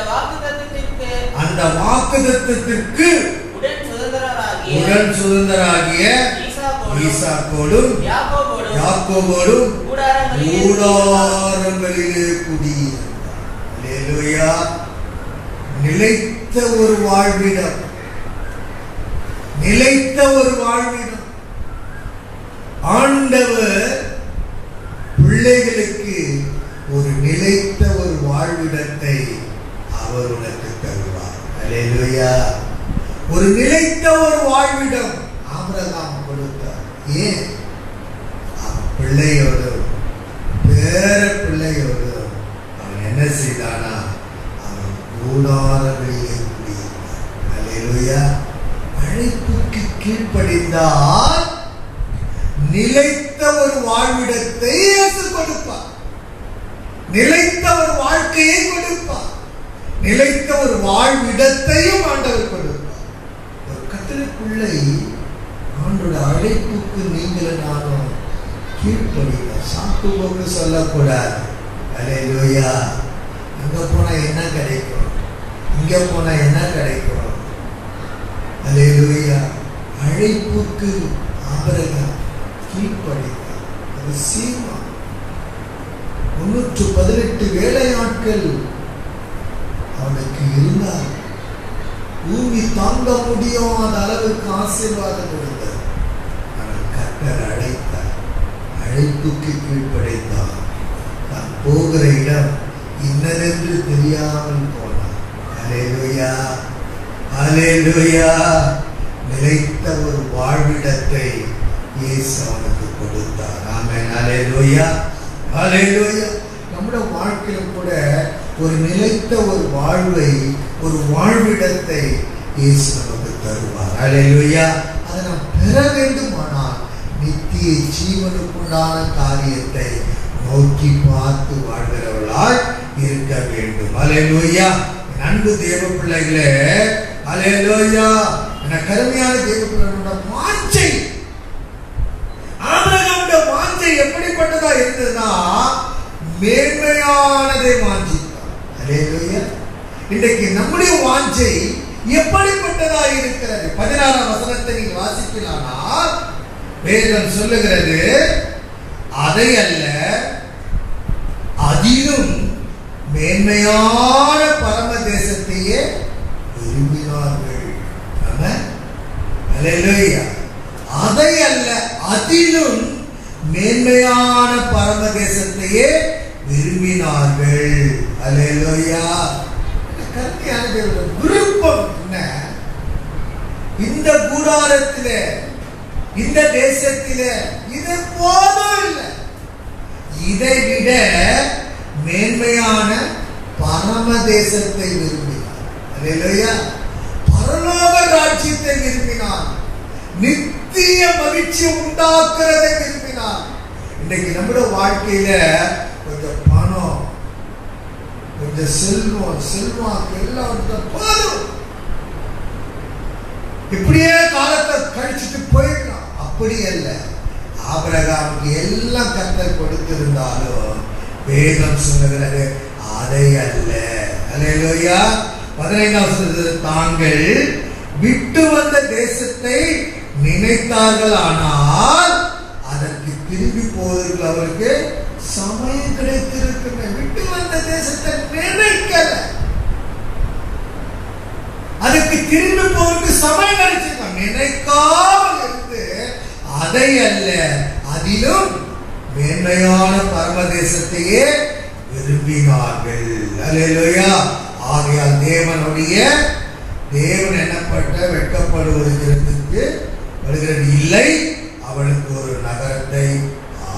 வாக்குத்தத்தத்திற்கு உடன் சுதந்திரராகிய ஈசாக்கோடும் யாக்கோபோடும் கூடாரங்களிலே குடியிருந்தார். அல்லேலூயா. நிலைத்த ஒரு வாழ்விடம், நிலைத்த ஒரு வாழ்விடம். ஆண்டவர் பிள்ளைகளுக்கு ஒரு நிலைத்த ஒரு வாழ்விடத்தை அவர் உனக்கு தருவார். அல்லேலூயா. ஒரு நிலைத்த ஒரு வாழ்விடம் ஆபிரகாம் கொடுத்தார். ஏன்? அவன் பிள்ளையோடு, பேர பிள்ளையோடு அவன் என்ன செய்தானா? அவன் கூடாரங்களிலே குடியிருந்தார். அல்லேலூயா. அழைப்புக்கு கீழ்ப்படிந்தால் நிலைத்த ஒரு வாழ்விடத்தை இயேசு கொடுப்பார். நிலைத்த ஒரு வாழ்க்கையை கொடுப்பார். நிலைத்த ஒரு வாழ்விடத்தையும் ஆண்டவர் கொடுப்பார். ஒரு கர்த்தருடைய பிள்ளை ஆண்டவருடைய அழைப்புக்கு நீங்களும் நானும் கீழ்ப்படிங்க. சாக்கு போக்கு சொல்லக்கூடாது. அல்லேலூயா. அங்க போனா என்ன கிடைக்கும், இங்க போனா என்ன கிடைக்கும்? அல்லேலூயா. அழைப்புக்கு ஆபிரகாம் கீழ்ப்படிந்தார். அது சீமா. 318 வேலையாட்கள் அவனுக்கு இருந்தார். பூமி தாங்க முடியாத அளவுக்கு ஆசீர்வாதம் இருந்தது. ஆனால் கர்த்தர் அழைத்தார். அழைப்புக்கு கீழ்ப்படிந்தார். நான் போகிற இடம் இன்னதென்று தெரியாமல் போனார். அல்லேலூயா. அல்லேலூயா. நிலைத்த ஒரு வாழ்விடத்தை இயேசு அவனுக்கு கொடுத்தார். ஆமென். அல்லேலூயா. அல்லேலூயா. நம்முடைய வாழ்க்கையிலும் கூட ஒரு நிலைத்த ஒரு வாழ்வை, ஒரு வாழ்விடத்தை இயேசு நமக்கு தருவார். அல்லேலூயா. அதை நாம் பெற வேண்டுமானால் நித்திய ஜீவனுக்குண்டான காரியத்தை நோக்கி பார்த்து வாழ்கிறவர்களாய் இருக்க வேண்டும். அல்லேலூயா. அன்பு தேவ பிள்ளைகளே, அல்லேலூயா, கருமையான தேவ பிள்ளைகளோட வாஞ்சை, ஆபிரகாமுடைய வாஞ்சை எப்படிப்பட்டதா இருந்ததுன்னா மேன்மையானதை வாஞ்சித்தார். அல்லேலூயா. இன்றைக்கு நம்முடைய வாஞ்சை எப்படிப்பட்டதா இருக்கிறது? 16ஆம் வசனத்தை நீங்கள் வாசிக்கலானால் வேதம் சொல்லுகிறது, அதை அல்ல அதிலும் மேன்மையான பரம தேசத்தையே விரும்பினார்கள். அல்லேலூயா. அதை அல்ல அதிலும் மேன்மையான பரம தேசத்தையே விரும்பினார்கள். அல்லேலூயா. விருப்பம் என்ன? இந்த கூடாரத்திலே, இந்த தேசத்திலே இது போதும் இல்லை, இதை விட மேன்மையான பரம தேசத்தை விரும்பினார். அல்லேலூயா. பரலோக ராஜ்யத்தை விரும்பினார். நித்திய மகிழ்ச்சி உண்டாக்குறதை விரும்பினார். இன்னைக்கு நம்முடைய வாழ்க்கையில கொஞ்சம் பணம், கொஞ்சம் செல்வம், செல்வாக்கு எல்லாம் போதும், இப்படியே காலத்தை கழிச்சுட்டு போயிடலாம். அப்படி அல்ல. ஆபிரகாமுக்கு எல்லாம் கர்த்தர் கொடுத்திருந்தாலும் வேதம் சொல்லுகிறது அதை அல்ல. அல்லேலூயா. 15ஆம் வசனத்தில் தாங்கள் விட்டு வந்த தேசத்தை நினைத்தார்கள், ஆனால் அதற்கு திரும்பி போவதற்கு அவருக்கு சமயம் கிடைத்திருக்கின்ற. விட்டு வந்த தேசத்தை நினைக்கல, அதுக்கு திரும்பி போவதற்கு சமயம் கிடைச்சிருக்காங்க. நினைக்காமல் இருந்து அதை அல்ல அதிலும் மேன்மையான பரமதேசத்தையே விரும்பினார்கள். அல்லேலூயா. ஆகையால் தேவன் என்னப்பட்ட வெட்கப்படுவதற்கு வருகிறது இல்லை, அவளுக்கு ஒரு நகரத்தை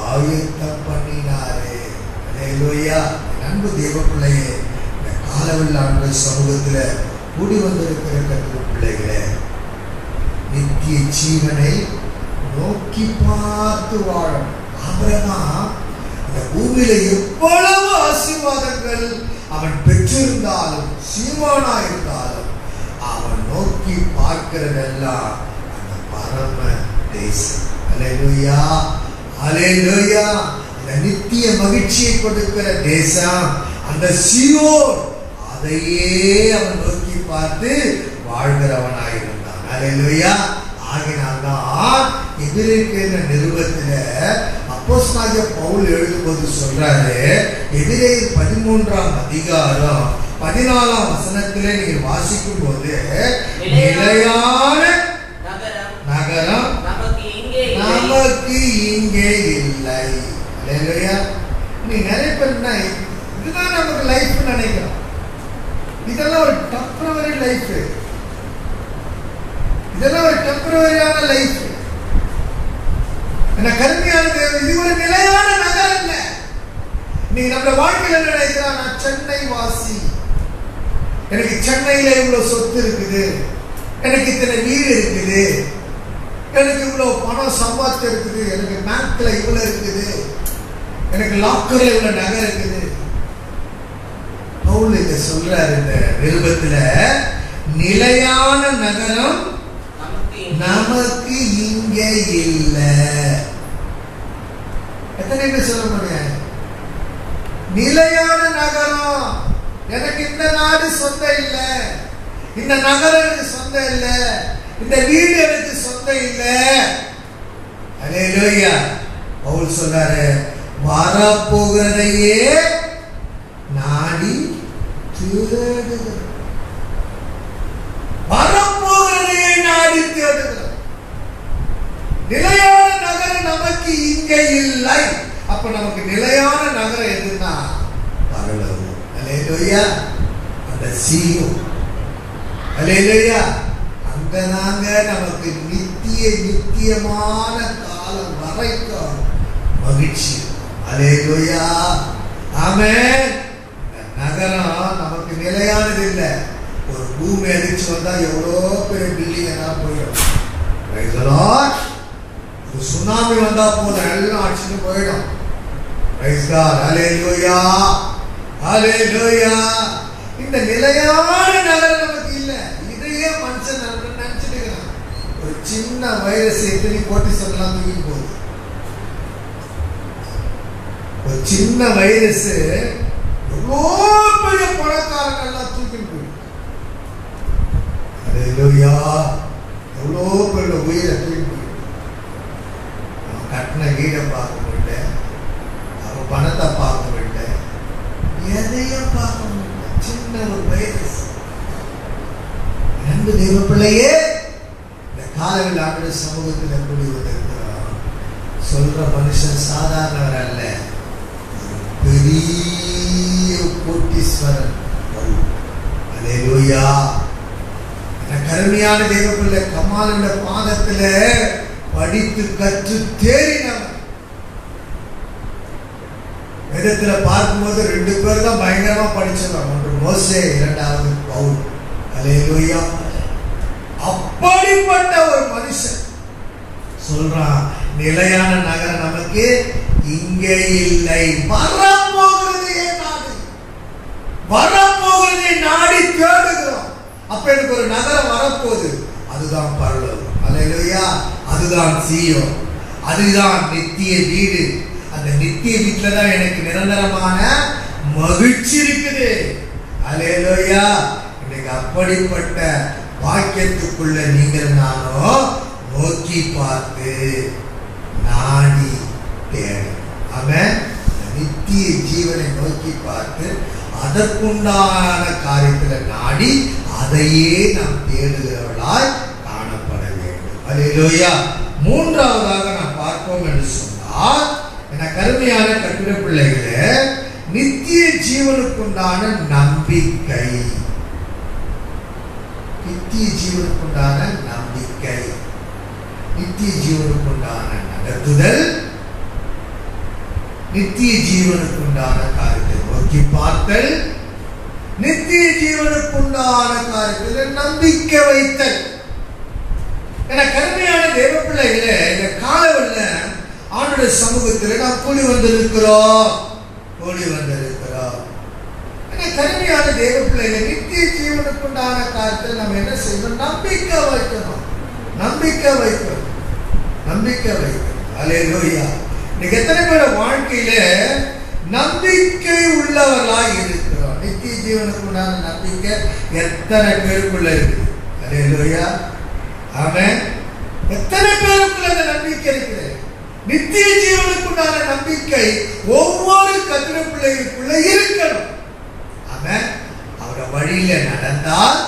ஆயத்தம் பண்ணினாரே. அல்லேலூயா. அன்பு தேவ பிள்ளையே, இந்த காலவெல்லாம் சமூகத்தில் கூடி வந்திருக்கிற கர்த்தருடைய பிள்ளைகளே, நித்திய ஜீவனை நோக்கி பார்த்து வாழும். ஆபிரகாம் இந்த பூமியில எவ்வளவு ஆசீர்வாதங்கள் அவன் பெற்றிருந்தாலும், சீமானா இருந்தாலும், அவன் நோக்கி பார்க்கிறதெல்லாம் அந்த பரம தேசம். அல்லேலூயா. அல்லேலூயா. இந்த நித்திய மகிழ்ச்சியை கொடுக்கிற தேசம் அந்த சீயோன், அதையே அவன் நோக்கி பார்த்து வாழ்கிறவனாயிருந்தான். அல்லேலூயா. ஆகினால்தான் எபிரேயர் நிருபத்தில அப்போஸ்தலனாகிய பவுல் எழுதும்போது சொல்றாரு, எபிரேயர் 13ஆம் அதிகாரம் 14ஆம் வசனத்திலே நீங்கள் வாசிக்கும் போது, நிலையான நகரம் நமக்கு இங்கே இல்லை. அல்லேலூயா. நீ நிறைய பேர் இதுதான் நமக்கு லைஃப் நினைக்கிறோம். இதெல்லாம் ஒரு டெம்பரவரி லைஃப், இதெல்லாம் ஒரு டெம்பரவரியான லைஃப். என்ன கருமையான தேவன், இது ஒரு நிலையான நகரம் இல்ல. நீ நம்ம வாழ்க்கையில நினைக்கிறான், நான் சென்னை வாசி, எனக்கு சென்னையில இவ்வளவு சொத்து இருக்குது, எனக்கு இத்தனை வீடு இருக்குது, எனக்கு இவ்வளவு பணம் சம்பாதிச்சு இருக்குது, எனக்கு பேங்க்ல இவ்வளவு இருக்குது, எனக்கு லாக்கர்ல இவ்வளவு நகை இருக்குது. பவுல் இங்க சொல்றாரு இந்த நிருபத்துல, நிலையான நகரம் நமக்கு இங்கே இல்லை. எத்தனை பேர் சொல்ல முடியாது? நிலையான நகரம் எனக்கு இந்த நாடு சொந்தம் இல்லை, இந்த நகரம் எனக்கு சொந்தம் இல்லை, இந்த வீடு எனக்கு சொந்தம் இல்லை. அல்லேலூயா. பவுல் சொல்றாரு, வரப்போகிறதையே நாடி தேடுகிறோம். வரப்போகிறதையே நாடி தேடுகிறோம். நிலையான நகரம் நமக்கு இங்கே இல்லை. அப்ப நமக்கு நிலையான நகரம் எதுன்னா பரலோகம். அல்லேலூயா. அந்த சீயோன். அல்லேலூயா. அங்கதாங்க நமக்கு நித்தியமான காலம் வரைக்கும் மகிழ்ச்சி. அல்லேலூயா. ஆமென். நகரம் நமக்கு நிலையானது இல்லை. ஒரு பூமி அடிச்சு வந்தா எவ்வளோ பெரிய பில்டிங் எல்லாம் போயிடும். Praise the Lord. ஒரு சுனாமி வந்தா போதும், எல்லாம் அடிச்சுட்டு போயிடும். Praise God. Hallelujah. Hallelujah. இந்த நிலையான நகரம் நமக்கு இல்லை. இதையே மனுஷன் நினைச்சிட்டு இருக்கிறான். ஒரு சின்ன வைரஸ் எத்தனை கோட்டி சொல்லலாம் தூக்கி போகுது. ஒரு சின்ன வைரஸ் எவ்வளோ பெரிய பணக்காரங்கள்லாம் தூக்கி போயிடும். ஹல்லேலூயா. எவ்வளோ பெரிய உயிரை தூக்கி போயிடும். அவன் கட்டின வீடை பார்க்க முடியல, அவன் பணத்தை பார்க்க முடியல, எதையும் பார்க்க முடியல. சின்ன ஒரு வைரஸ். அன்பு தெய்வ பிள்ளையே, இந்த காலையில் ஆண்டு சமூகத்தில் கூடி வந்திருக்கிறார். சொல்ற மனுஷன் சாதாரணவர் அல்ல, பெரிய கோட்டீஸ்வரன். ஹல்லேலூயா. கருமையான தெய்வ பிள்ளை கமாலுடைய பாதத்துல படித்து கற்று தேறினவன். வேதத்துல பார்க்கும்போது 2 பேர் தான் பயங்கரமா படிச்சவன். ஒன்று மோசே, 2வது பவுல். ஹல்லேலூயா. அப்படிப்பட்ட ஒரு மனுஷன் சொல்றான், நிலையான நகரம் நமக்கு இங்கே இல்லை, வரப்போகிறதே நாடு, வரப்போகிறதே நாடி தேடுகிறோம். அப்ப எனக்கு ஒரு நகரம் வரப்போகுது, அதுதான் பரலோகம். ஹல்லேலூயா. அதுதான் சீயோன், அதுதான் நித்திய வீடு. அந்த நித்திய வீட்டுல தான் எனக்கு நிரந்தரமான மகிழ்ச்சி இருக்குது. ஹல்லேலூயா. இன்னைக்கு அப்படிப்பட்ட வாக்கியத்துக்குள்ள நீங்கள் நானும் நோக்கி பார்த்து நாடி தேடும். ஆமென். நித்திய ஜீவனை நோக்கி பார்த்து அதற்குண்டான காரியத்தில் நாடி அதையே நாம் தேடுகிறவர்களாய் காணப்பட வேண்டும். ஹல்லேலூயா. 3வதாக நாம் பார்ப்போம் என்று சொன்னால், என கருமையான கட்டுரை பிள்ளைகளே, நித்திய ஜீவனுக்குண்டான நம்பிக்கை. நித்திய ஜீவனுக்குண்டான நம்பிக்கை, நித்திய ஜீவனுக்குண்டான நடத்துதல், நித்திய ஜீவனுக்குண்டான காரியத்தை நோக்கி பார்த்தல், நித்திய ஜீவனுக்குண்டான காரியத்தில் நம்பிக்கை வைத்தல். என கருமையான தேவ பிள்ளைகளே, இந்த காலவல்ல ஆண்டுடைய சமூகத்தில் நாம் கூடி வந்திருக்கிறோம். கருமையான தேவ பிள்ளைகள், நித்திய ஜீவனுக்குண்டான காரியத்தில் நம்ம என்ன செய்யணும்? நம்பிக்கை வைக்கணும். நம்பிக்கை வைக்கணும். நம்பிக்கை வைக்கணும். ஹல்லேலூயா. இன்னைக்கு எத்தனை பேர் வாழ்க்கையில நம்பிக்கை உள்ளவர்களாய் இருக்கிறோம்? நித்திய ஜீவனுக்குண்டான நம்பிக்கை எத்தனை பேருக்குள்ள இருக்குது? ஹல்லேலூயா. ஆமென். எத்தனை பேருக்குள்ள அந்த நம்பிக்கை இருக்குது? நித்திய ஜீவனுக்குண்டான நம்பிக்கை ஒவ்வொரு கர்த்தருடைய பிள்ளைகளுக்குள்ள இருக்கணும். ஆமென். அவருடைய வழியில நடந்தால்,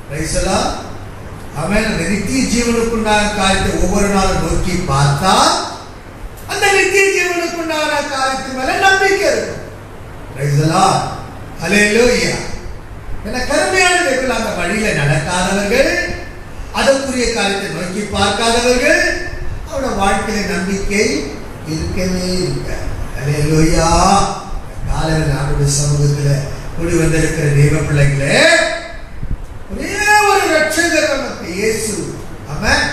பிரைஸ் தி லார்ட். ஆமென். அந்த நித்திய ஜீவனுக்குண்டான காரியத்தை ஒவ்வொரு நாளும் நோக்கி பார்த்தால் அந்த நித்திய ஜீவனுக்குண்டான காரியத்தின் மேல நம்பிக்கை இருக்கும். Praise the lord. ஹல்லேலூயா. என கருமையான தேவர்கள், அந்த வழியில நடக்காதவர்கள், அதற்குரிய காரியத்தை நோக்கி பார்க்காதவர்கள், அவருடைய வாழ்க்கையில நம்பிக்கை இருக்கவே இருக்காது. ஹல்லேலூயா. காலையில் நம்முடைய சமூகத்தில் கூடி வந்திருக்கிற தெய்வ பிள்ளைகளே, ஒரே ஒரு ரட்சகர் நமக்கு, இயேசு. ஆமென்.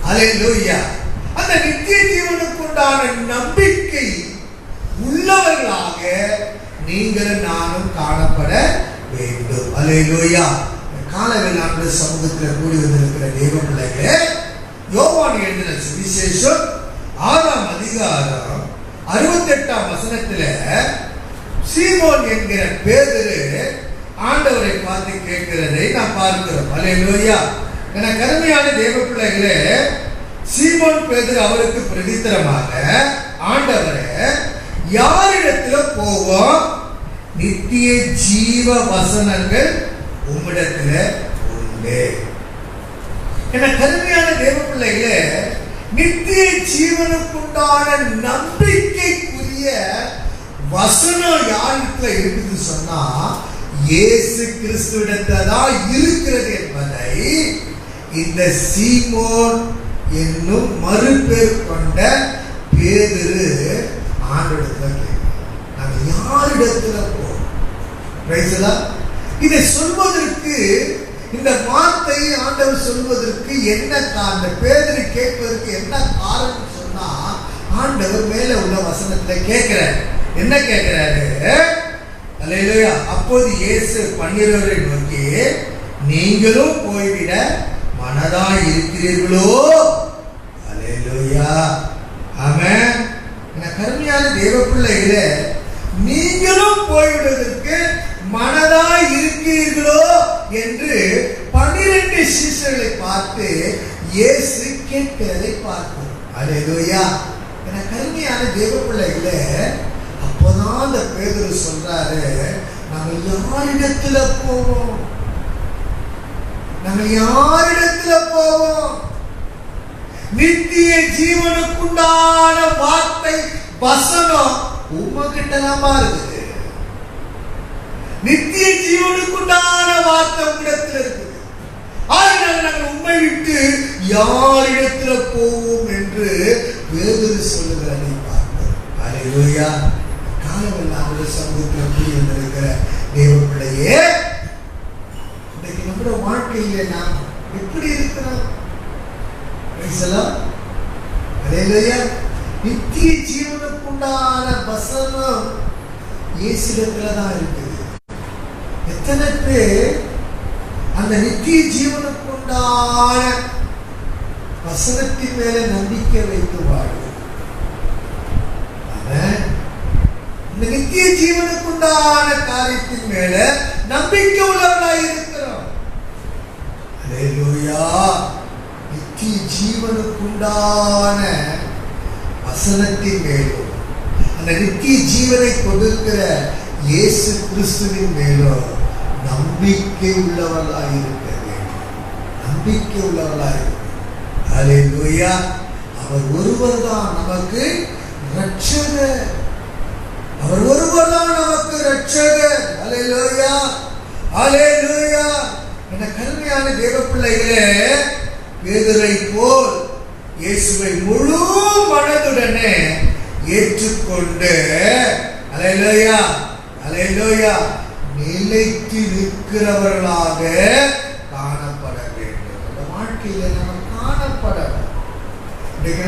ஹல்லேலூயா. அந்த நித்திய ஜீவனுக்குண்டான நம்பிக்கை உள்ளவர்களாக நீங்களும் நானும் காணப்பட வேண்டும். ஹல்லேலூயா. காலையில் நம்முடைய சமூகத்தில் கூடி வந்திருக்கிற தெய்வ பிள்ளைகளே, யோவான் எழுதின சுவிசேஷம் 6ஆம் அதிகாரம் 68ஆம் வசனத்துல சீமோன் என்கிற பேதுரு ஆண்டவரை பார்த்து கேட்கிறதை நாம் பார்க்கிறோம். ஹல்லேலூயா. என கருமையான தேவ பிள்ளைகளே, சீமோன் பேதுரு அவருக்கு பிரதித்திரமாக, ஆண்டவரே, யாரிடத்துல போவோம்? நித்திய ஜீவ வசனங்கள் உம்மிடத்துல உண்டு. என கருமையான தேவ பிள்ளைகளே, நித்திய ஜீவனுக்குண்டான நம்பிக்கைக்குரிய வசனம் யாரிடத்துல இருக்குது சொன்னா, இயேசு கிறிஸ்துவிடத்தான் இருக்கிறது என்பதை இந்த சீமோன் என்னும் மறுபேர் கொண்ட பேதுரு ஆண்டவரிடத்துல கேட்கிறார். நாங்க யாரிடத்துல போறோம்? Price the Lord. இதை சொல்வதற்கு, இந்த வார்த்தை ஆண்டவர் சொல்வதற்கு என்ன காரணம், பேதுரு கேட்பதற்கு என்ன காரணம் சொன்னா, ஆண்டவர் மேல உள்ள வசனத்துல கேட்கிறார். என்ன கேட்கிறாரு? அல்லேலூயா. அப்போது இயேசு 12 நோக்கி, நீங்களும் போய்விட மனதாய் இருக்கிறீர்களோ? அல்லேலூயா. ஆமென். கருமையான தேவ பிள்ளைகளே, நீங்களும் போய்விடுவதற்கு மனதாய் இருக்கிறீர்களோ என்று 12 சீஷர்களை பார்த்து இயேசு கேட்கிறதை பார்க்கிறோம். அல்லேலூயா. கருமையான தேவ பிள்ளைகளே, அப்போதான் அந்த பேதுரு சொல்றாரு, நாங்கள் யாரிடத்துல போவோம்? நாங்கள் யாரிடத்துல போவோம்? நித்திய ஜீவனுக்குண்டான வார்த்தை வசனம் உமகிட்டலாமா இருக்குது. நித்திய ஜீவனுக்குண்டான வார்த்தை உங்களிடத்தில் இருக்குது. அதனால நாங்கள் உண்மை விட்டு யாரிடத்துல போவோம் என்று பேதுரு சொல்லுகிறதை பார்க்கிறோம். அல்லேலூயா. காலமெல்லாம் அவருடைய சமூகத்தில் கூடி வந்திருக்கிற தேவ பிள்ளையே, இன்னைக்கு நம்முடைய வாழ்க்கையில நாம் எப்படி இருக்கிறோம்? நித்திய ஜீவனுக்குண்டான வசனம் இயேசுவிடத்துலதான் இருக்குது. எத்தனை பேர் அந்த நித்திய ஜீவனுக்குண்டான வசனத்தின் மேல நம்பிக்கை வைத்து வாழ்வு? இந்த நித்திய ஜீவனுக்குண்டான காரியத்தின் மேல நம்பிக்கை உள்ளவர்களாய் இருக்கிறோம். அல்லேலூயா. நித்திய ஜீவனுக்குண்டான வசனத்தின் மேலும், அந்த நித்திய ஜீவனை கொடுக்கிற இயேசு கிறிஸ்துவின் மேலும் நம்பிக்கை உள்ளவர்களாய் இருக்க வேண்டும். நம்பிக்கை உள்ளவர்களாய் இருக்க. அல்லேலூயா. அவர் ஒருவர் தான் நமக்கு ரட்சகர். அவர் ஒருவர் தான் நமக்கு ரட்சகர். அல்லேலூயா. அல்லேலூயா. என கருமையான தேவ பிள்ளைகளே, பேதுரை போல் இயேசுவை முழு மனதுடனே ஏற்றுக்கொண்டு, அல்லேலூயா, அல்லேலூயா, நிலைத்து நிற்கிறவர்களாக காணப்பட வேண்டும். இந்த வாழ்க்கையில நம்ம காணப்பட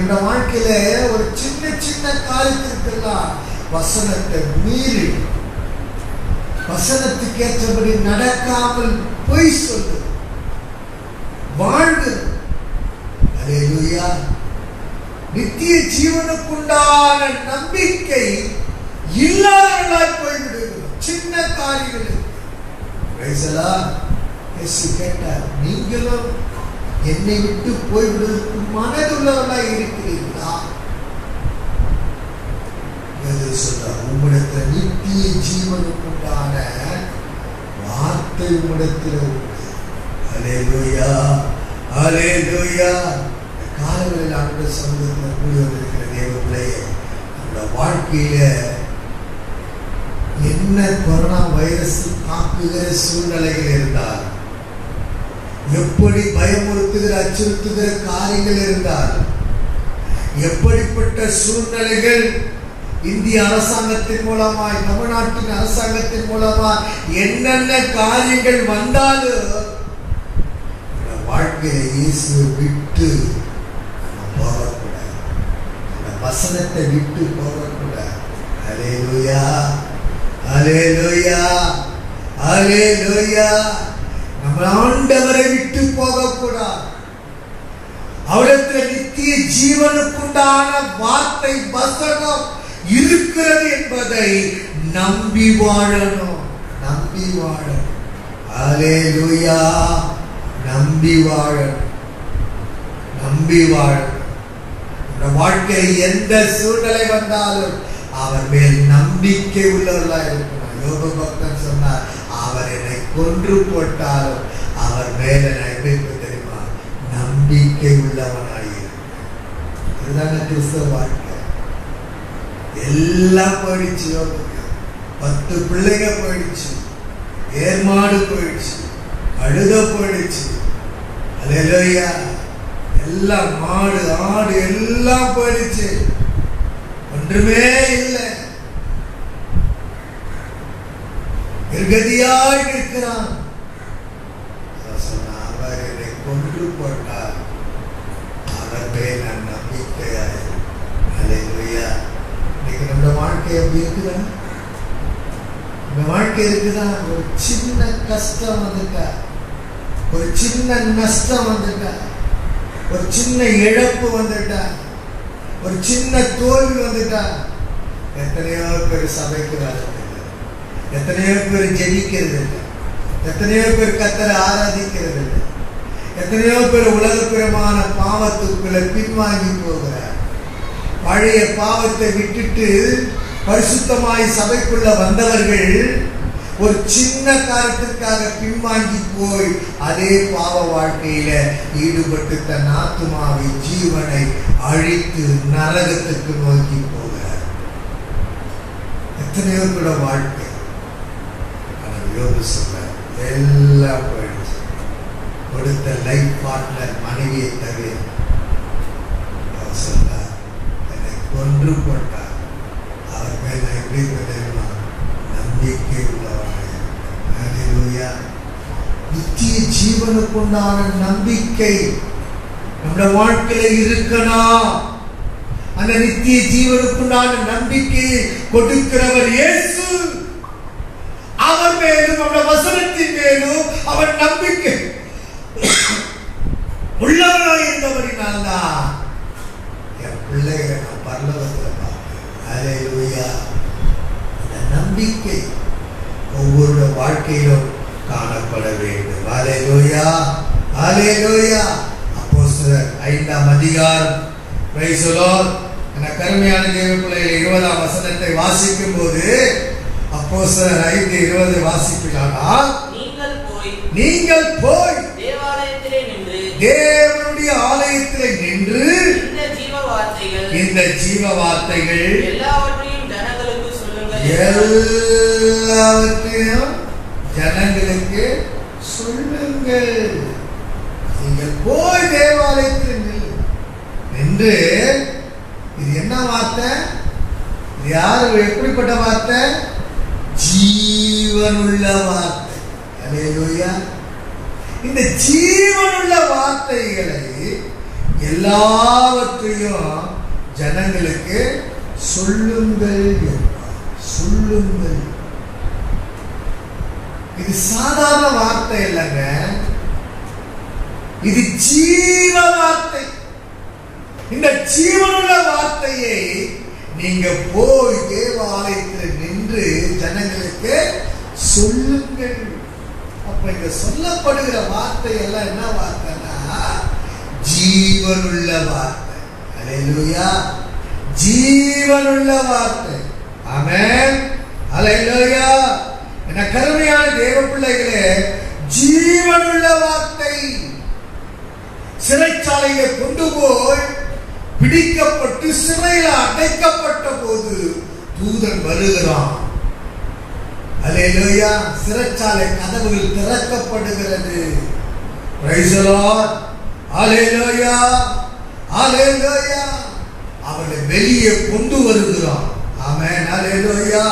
இந்த வாழ்க்கையில ஒரு சின்ன சின்ன காரியத்திற்கெல்லாம் வசனத்தை மீறி, வசனத்துக்கு ஏற்றபடி நடக்காமல் பொய் சொல்லு வாழ்வு. அல்லேலூயா. நித்திய ஜீவனுக்குண்டான நம்பிக்கை இல்லாதவர்களாய் போய்விடுகிறோம் சின்ன காரியங்களுக்கு. கேட்டார், நீங்களும் என்னை விட்டு போய்விடுவதற்கு மனதுள்ளவர்களாய் இருக்கிறீர்களா? உம்மிடத்தில் நித்திய ஜீவனுக்குண்டான வார்த்தை உம்மிடத்தில் உண்டு. அல்லேலூயா. அல்லேலூயா. காலங்களில் ஆண்டு சமூகத்தில் கூடி வந்திருக்கிற தேவ பிள்ளையே, நம்முடைய வாழ்க்கையில என்ன கொரோனா வைரஸ் தாக்குகிற சூழ்நிலைகள் இருந்தால், எப்படி பயமுறுத்துகிற அச்சுறுத்துகிற காரியங்கள் இருந்தால், எப்படிப்பட்ட சூழ்நிலைகள் இந்திய அரசாங்கத்தின் மூலமாய், தமிழ்நாட்டின் அரசாங்கத்தின் மூலமாய் என்னென்ன காரியங்கள் வந்தாலும் வாழ்க்கையை இயேசுவை விட்டு போகக்கூடாது. அந்த வசனத்தை விட்டு போகக்கூடாது. அல்லேலூயா. அல்லேலூயா. அல்லேலூயா. நம்ம ஆண்டவரை விட்டு போகக்கூடாது. அவரிடத்தில் நித்திய ஜீவனுக்குண்டான வார்த்தை வசனம் இருக்கிறது என்பதை நம்பி வாழணும். நம்பி வாழணும். அல்லேலூயா. நம்பி வாழணும். நம்பி வாழணும். இந்த வாழ்க்கையில் எந்த சூழ்நிலை வந்தாலும் அவர் மேல் நம்பிக்கை உள்ளவர்களாக இருக்கணும். யோபு பக்தன் சொன்னார், அவர் என்னை கொன்று போட்டாலும் அவர் மேல நம்பிக்கை தெரியுமா, நம்பிக்கை உள்ளவனாக இருக்கும். இதுதான கிறிஸ்தவ வாழ்க்கை. எல்லாம் போயிடுச்சு. யோபுக்கு 10 பிள்ளைங்க போயிடுச்சு, ஏர்மாடு போயிடுச்சு, அழுத போயிடுச்சு. அல்லேலூயா. எல்லாம் மாடு ஆடு எல்லாம் போயிடுச்சு, ஒன்றுமே இல்லை. நிர்கதியாய் நிற்கிறான். அவர் என்னை கொன்று போட்டார், அவர் மேல் நான் நம்பிக்கையாய். அல்லேலூயா. இன்னைக்கு நம்ம வாழ்க்கை எப்படி இருக்குதா? இந்த வாழ்க்கை இருக்குதா? ஒரு சின்ன கஷ்டம் வந்துட்டா, ஒரு சின்ன நஷ்டம் வந்துட்டா, ஒரு சின்ன இழப்பு வந்துட்டா, ஒரு சின்ன தோல்வி வந்துட்டா, எத்தனையோ பேர் சபைக்கு வரதில்லை, எத்தனையோ பேர் ஜெபிக்கிறது இல்லை, எத்தனையோ பேர் கர்த்தரை ஆராதிக்கிறது இல்லை, எத்தனையோ பேர் உலகப்புறமான பாவத்துக்குள்ள பின்வாங்கி போகிறார். பழைய பாவத்தை விட்டுட்டு பரிசுத்தமாய் சபைக்குள்ள வந்தவர்கள் ஒரு சின்ன காரணத்திற்காக பின்வாங்கி போய் அதே பாவ வாழ்க்கையில ஈடுபட்டு தன் ஆத்துமாவை ஜீவனை அழித்து நரகத்துக்கு நோக்கி போகிறார். எத்தனையோ கூட வாழ்க்கை. ஆனால் யோபு சொல்றார், எல்லாம் போயிடுச்சு. கொடுத்த லைஃப் பார்ட்னர் மனைவியை தவிர. அவர் சொல்றார், என்னை கொன்று போட்டார், அவர் மேல எப்படி தெரியுமா? நம்பிக்கை உள்ளவராக. அல்லேலூயா. நித்திய ஜீவனுக்குண்டான நம்பிக்கை நம்ம வாழ்க்கையில இருக்கணும். அந்த நித்திய ஜீவனுக்குண்டான நம்பிக்கையை கொடுக்கிறவர் இயேசு. அவர் மேலும் நம்முடைய வசனத்தின் மேலும் அவர் நம்பிக்கை உள்ளவராக இருந்தவரினால்தான் என் பிள்ளைகளை நான் பரலோகத்தில் பார்ப்பேன். அல்லேலூயா. அந்த நம்பிக்கை ஒவ்வொரு வாழ்க்கையிலும் காணப்பட வேண்டும். அல்லேலூயா. அல்லேலூயா. அப்போஸ்தலர் 5ஆம் அதிகாரம், பிரைஸ் தி லார்ட். என கருமையான தேவ பிள்ளைகளை 20ஆம் வசனத்தை வாசிக்கும் போது அப்போஸ்தலர் 5:20 வாசிக்கிறார்கள். நீங்கள் போய் தேவனுடைய ஆலயத்திலே நின்று இந்த ஜீவ வார்த்தைகள் எல்லாவற்றையும் ஜனங்களுக்கு சொல்லுங்கள். நீங்கள் போய் தேவாலயத்தில் நின்று, இது என்ன வார்த்தை? இது யாரு? எப்படிப்பட்ட வார்த்தை? ஜீவனுள்ள வார்த்தை. அல்லேலூயா. இந்த ஜீவனுள்ள வார்த்தைகளை எல்லாவற்றையும் ஜனங்களுக்கு சொல்லுங்கள் என்றார். சொல்லுங்கள். இது சாதாரண வார்த்தை இல்லைங்க, இது ஜீவ வார்த்தை. இந்த ஜீவனுள்ள வார்த்தையை நீங்க போய் தேவாலயத்தில் நின்று ஜனங்களுக்கு சொல்லுங்கள். அப்ப இங்க சொல்லப்படுகிற வார்த்தை எல்லாம் என்ன வார்த்தைன்னா ஜீவனுள்ள வார்த்தை. அல்லேலூயா. ஜீவனுள்ள வார்த்தை. ஆமென். அல்லேலூயா. என கருமையான தேவ பிள்ளைகளே, ஜீவனுள்ள வார்த்தை. சிறைச்சாலையை கொண்டு போய் பிடிக்கப்பட்டு சிறையில் அடைக்கப்பட்ட போது தூதன் வருகிறான். அல்லேலூயா. சிறைச்சாலை கதவுகள் திறக்கப்படுகிறது. Praise the lord. Alleluia. Alleluia. அவனை வெளியே கொண்டு வருகிறான். ஆமென். அல்லேலூயா.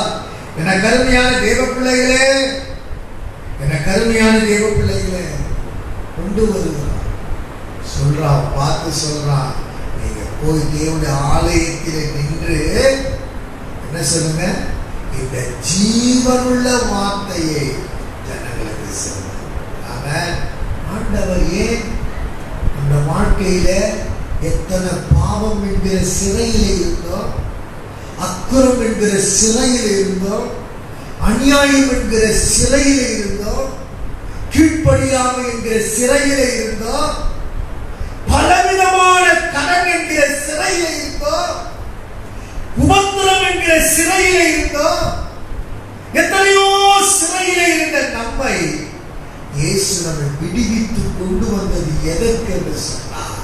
என கருமையான தேவ பிள்ளைகளே, என கருமையான தேவ பிள்ளைகளே, கொண்டு வருகிறான். சொல்றான், பார்த்து சொல்றான், நீங்க போய் தேவனுடைய ஆலயத்திலே நின்று என்ன சொல்லுங்க? இந்த ஜீவனுள்ள வார்த்தையை ஜனங்களுக்கு சொல்லுங்க. ஆமென். ஆண்டவர் ஏன் இந்த வாழ்க்கையில எத்தனை பாவம் என்கிற சிறையில் இருந்தோம், அக்கிரம் என்கிற சிறையில் இருந்தோம், அநியாயம் என்கிற சிறையில் இருந்தோம், கீழ்ப்படியாமை என்கிற சிறையில் இருந்தோம், பலவிதமான கடன் என்கிற சிறையில் இருந்தோம், உபத்திரம் என்கிற சிறையில் இருந்தோம். எத்தனையோ சிறையில் இருந்த நம்மை இயேசு நம்மை விடுவித்து கொண்டு வந்தது எதற்கு என்று சொன்னார்?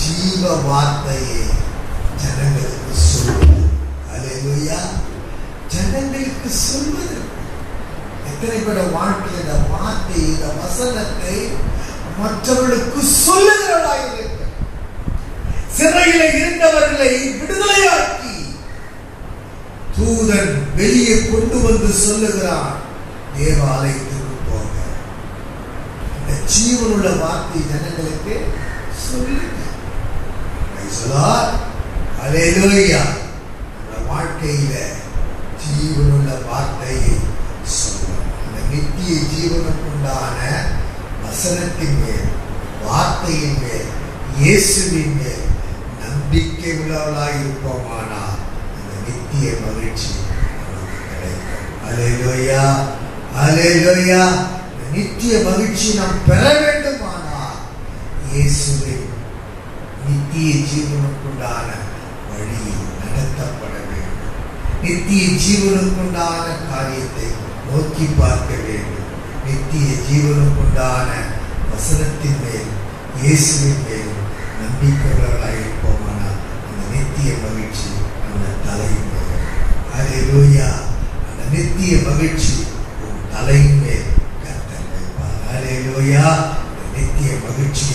ஜீவ வார்த்தையை ஜனங்களுக்கு சொல்வது. அல்லேலூயா. ஜனங்களுக்கு சொல்வது. எத்தனை பேர வாழ்க்கையில் இந்த வார்த்தை, இந்த வசனத்தை மற்றவர்களுக்கு சொல்லுகிறவர்களாக இருக்க, சிறையில் இருந்தவர்களை விடுதலையாக்கி தூதன் வெளியே கொண்டு வந்து சொல்லுகிறான். தேவாலயத்துக்கு போங்க, இந்த ஜீவனுள்ள வார்த்தை ஜனங்களுக்கு சொல்லுங்க. அல்லேலூயா. நம்ம வாழ்க்கையில ஜீவனுள்ள வார்த்தையை சொல்லுவோம். அந்த நித்திய ஜீவனுக்குண்டான வசனத்தின் மேல், வார்த்தையின் மேல், இயேசுவின் மேல் நம்பிக்கை உள்ளவர்களாய் இருப்போமானால் அந்த நித்திய மகிழ்ச்சி நமக்கு கிடைக்கும். அல்லேலூயா, அல்லேலூயா. நித்திய மகிழ்ச்சி நாம் பெற வேண்டுமானால் இயேசுவின் நித்திய ஜீவனுக்குண்டான வழியில் நடத்தப்பட வேண்டும். நித்திய ஜீவனுக்குண்டான காரியத்தை நோக்கி பார்க்க வேண்டும். நித்திய ஜீவனுக்குண்டான வசனத்தின் மேல், இயேசுவின் மேல் நம்பிக்கையாளர்களாக இருப்போமானால் அந்த நித்திய மகிழ்ச்சி நம்ம தலையின் மேல். அல்லேலூயா. அந்த நித்திய மகிழ்ச்சி உன் தலையின் மேல் கர்த்தர் வைப்பார். அல்லேலூயா. நித்திய மகிழ்ச்சி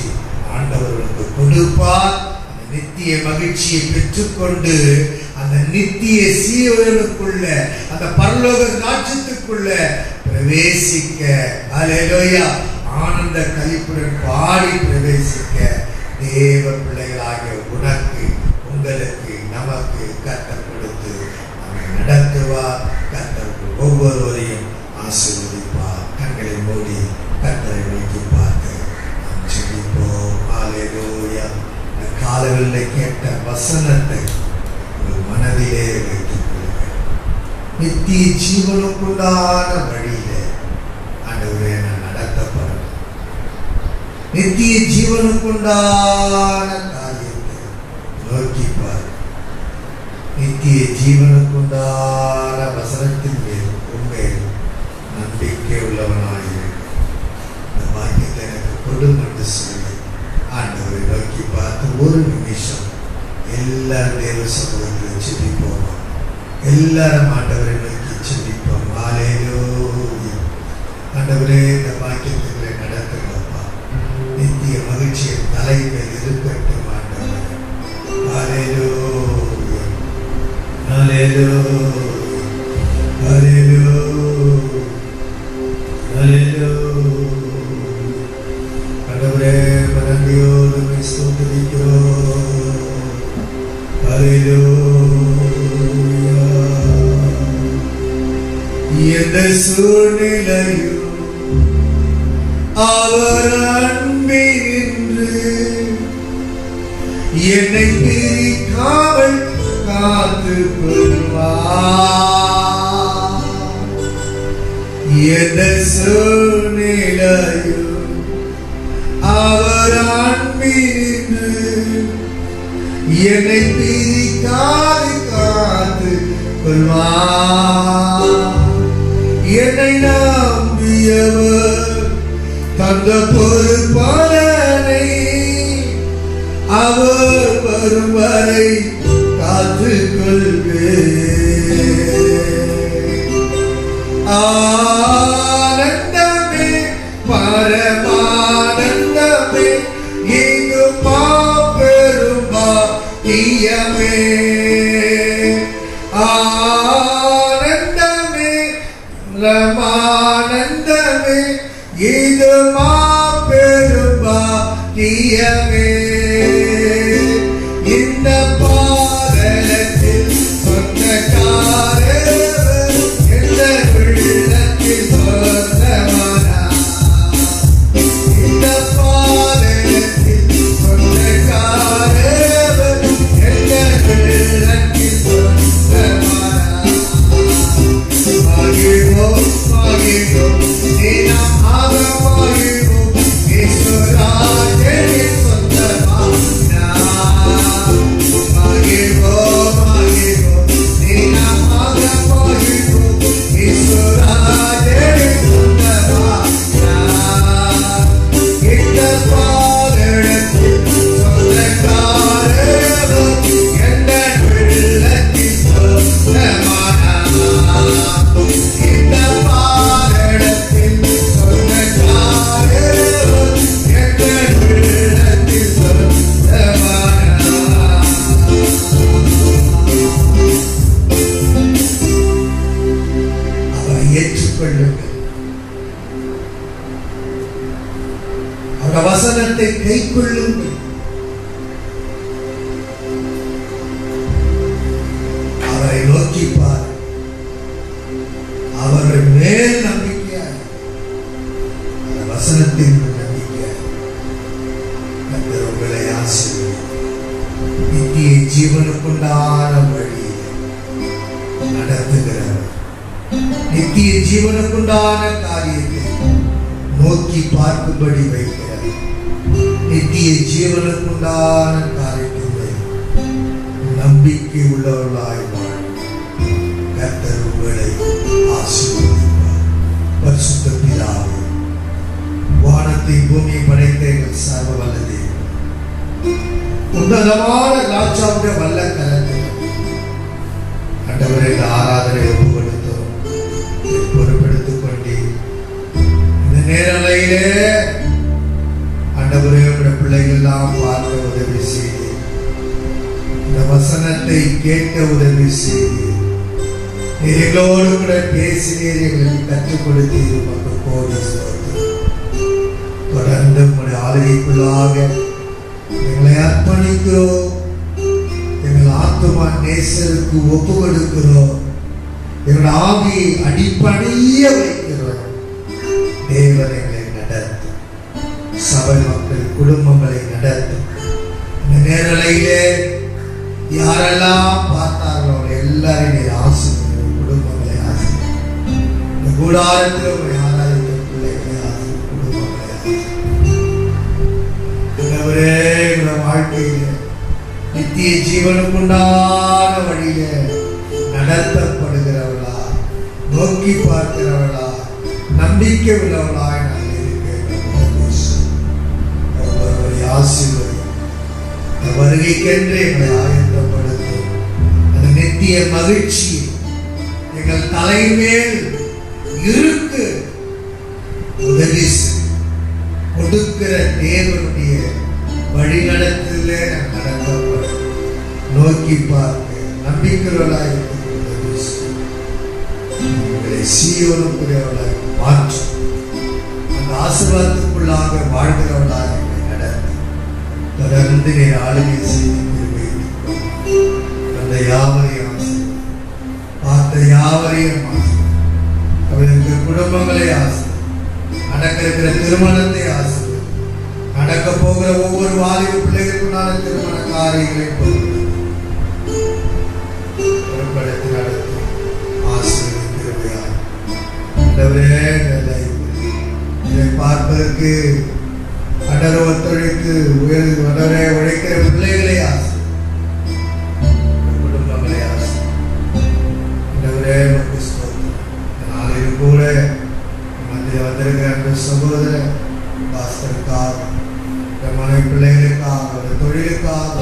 ஆண்டவர்களுக்கு கொடுப்பார். அந்த நித்திய மகிழ்ச்சியை பெற்றுக்கொண்டு அந்த நித்திய சீவனுக்குள்ள, அந்த பரலோக ராஜ்யத்துக்குள்ள பிரவேசிக்க, அல்லேலூயா, ஆனந்த களிப்புடன் பாடி பிரவேசிக்க தேவ பிள்ளைகளாகிய உனக்கு, உங்களுக்கு, நமக்கு கர்த்தர் கொடுத்து நம்மை நடத்துவார். கர்த்தர் ஒவ்வொருவரையும் ஆசீர்வதிப்பார். கண்களை மூடி கர்த்தரை நோக்கி பார்த்து நாம் ஜெபிப்போம். அல்லேலூயா. இந்த காலங்களில் கேட்ட வசனத்தை உங்கள் மனதிலே வைத்துக் கொள்ளுங்கள். நித்திய ஜீவனுக்குண்டான வழியிலே ஆண்டவரே நான் நடத்தப்படும். நித்திய ஜீவனுக்குண்டான காரியத்தை நோக்கி பார். நித்திய ஜீவனுக்குண்டான வசனத்தின் மேல் உண்மையில் நம்பிக்கை உள்ளவனாயிரு. இந்த வாக்கியத்தை எனக்கு கொடும் என்று சொல்லி ஆண்டவரை நோக்கி பார்த்து ஒரு நிமிஷம் எல்லாரும் தேவ சமூகத்தில் செபிப்போம். எல்லாரும் ஆண்டவரை நோக்கி செபிப்போம். அல்லேலூயா. ஆண்டவரே, இந்த வாக்கியத்தை நடத்துங்கப்பா. நித்திய மகிழ்ச்சியின் தலைமையில் இருக்கட்டும் ஆண்டவரே. அல்லேலூயா, அல்லேலூயா, அல்லேலூயா, அல்லேலூயா. ஆண்டவரே, நன்றியோடு உம்மை ஸ்தோத்திரிக்கிறோம். அல்லேலூயா. எந்த சூழ்நிலையும் அவர் அன்பினின்று என்னை பிரிக்காமல் காத்து கொள்வார். எந்த சூழ்நிலையும் அவர் அன்பினின்று என்னை பிரிக்காது காத்து கொள்வார். என்னை நம்பியவர் தந்த பொறுப்பாளனை அவர் வரும் வரை காத்துக் கொள்வேன். ஆனந்தமே, பரமானந்தமே, இங்கு மாபெரும் பாக்கியமே. ஆனந்தமே, ரமானந்தமே, இது மாபெரும் பாக்கியமே. இந்த பாதலத்தில் சொந்தக்காரர் எந்த உள்ளத்தில் சொந்தமானார். இந்த பாதலத்தில் சொந்தக்காரர் எந்த உள்ளத்தில் சொந்தமானார். மகிழ்வோம், மகிழ்வோம், நீ நாம் ஆகமாகிவோம். ஈஸ்வராஜனின் சொந்தமானார். மகிழ்வோம், மகிழ்வோம், நீ நாம் ஆகமாகிவோம். ஜீவனுக்குண்டான வழியில் நடத்துகிறவர், நித்திய ஜீவனுக்குண்டான காரியத்தை நோக்கி பார்க்கும்படி வைக்கிறார். நித்திய ஜீவனுக்குண்டான காரியத்தை நம்பிக்கை உள்ளவர்களாய் கர்த்தர் உங்களை ஆசீர்வதிப்பார். பரிசுத்த பிதாவே, வானத்தை பூமியை படைத்த எங்கள் சர்வ வல்ல தேவன், உன்னதமான ராஜாவுடைய வல்ல கரத்தில் ஆண்டவரே இந்த ஆராதனை ஒப்புக்கொடுத்தோம், பொறுப்பெடுத்துக் கொண்டே இந்த நேரலையிலே ஆண்டவரே உடைய பிள்ளைகள் எல்லாம் பார்க்க உதவி செய்து, இந்த வசனத்தை கேட்க உதவி செய்து, எங்களோடு கூட பேசினீர், எங்களுக்கு கற்றுக் கொடுத்தீர். உமக்கு கோடி ஸ்தோத்திரம். தொடர்ந்து உங்களுடைய ஆளுகைக்குள்ளாக எங்களை அர்ப்பணிக்கிறோம். எங்கள் ஆத்துமா நேசருக்கு ஒப்பு கொடுக்கிறோம். எங்கள் ஆவியை அடிப்படைய வைக்கிறோம். தேவன் எங்களை நடத்தும், சபை மக்கள் குடும்பங்களை நடத்தும். இந்த நேரலையிலே யாரெல்லாம் பார்த்தார்களோ எல்லாரையும் ஆசீர்வதியும். குடும்பங்களை ஆசீர்வதியும். இந்த கூடாரத்தில் உங்களை ஆராதித்த பிள்ளைகளை ஆசீர்வதியும். குடும்பங்களை ஆசீர்வதியும். வாழ்க்கையில நித்திய ஜீவனுக்குண்டான வழியில நடத்தப்படுகிறவளா, நோக்கி பார்க்கிறவளா, நம்பிக்கை உள்ளவளாய் நான் இருக்கிறேன். ஆசீர்வதி வருகைக்கென்று எங்களை ஆயத்தப்படுத்தும். அந்த நித்திய மகிழ்ச்சி எங்கள் தலைமேல் இருக்கு உதவி கொடுக்கிற தேவனுடைய வழிநடத்திலே நடத்தப்படும். நோக்கி பார்க்க நம்பிக்கைகளாய் உங்களை சீயோனுக்குரியவளாய் மாற்றும். அந்த ஆசீர்வாதத்துக்குள்ளாக வாழ்கிறவளாய் நடத்தி தொடர்ந்து நீர் ஆளுகை செய்து அந்த யாவரையும் பார்த்த யாவரையும் அவர்களுக்கு குடும்பங்களை ஆசை, நடக்க இருக்கிற திருமணத்தை ஆசை, நடக்க போகிற ஒவ்வொரு வாலிப பிள்ளைகளுக்குண்டான திருமண காரியங்களை பொருட்படுத்தி நடத்தி ஆசீர்வதிக்கிறவையாய் இதை பார்ப்பதற்கு அடர ஒத்துழைத்து அடரை உழைக்கிற பிள்ளைகளை ஆசை, குடும்பங்களை ஆசை. நாளிலும் கூட மத்திய வந்திருக்கிற அந்த சகோதர பாஸ்கருக்காக, மனைவி பிள்ளைகளுக்காக, தொழிலுக்காக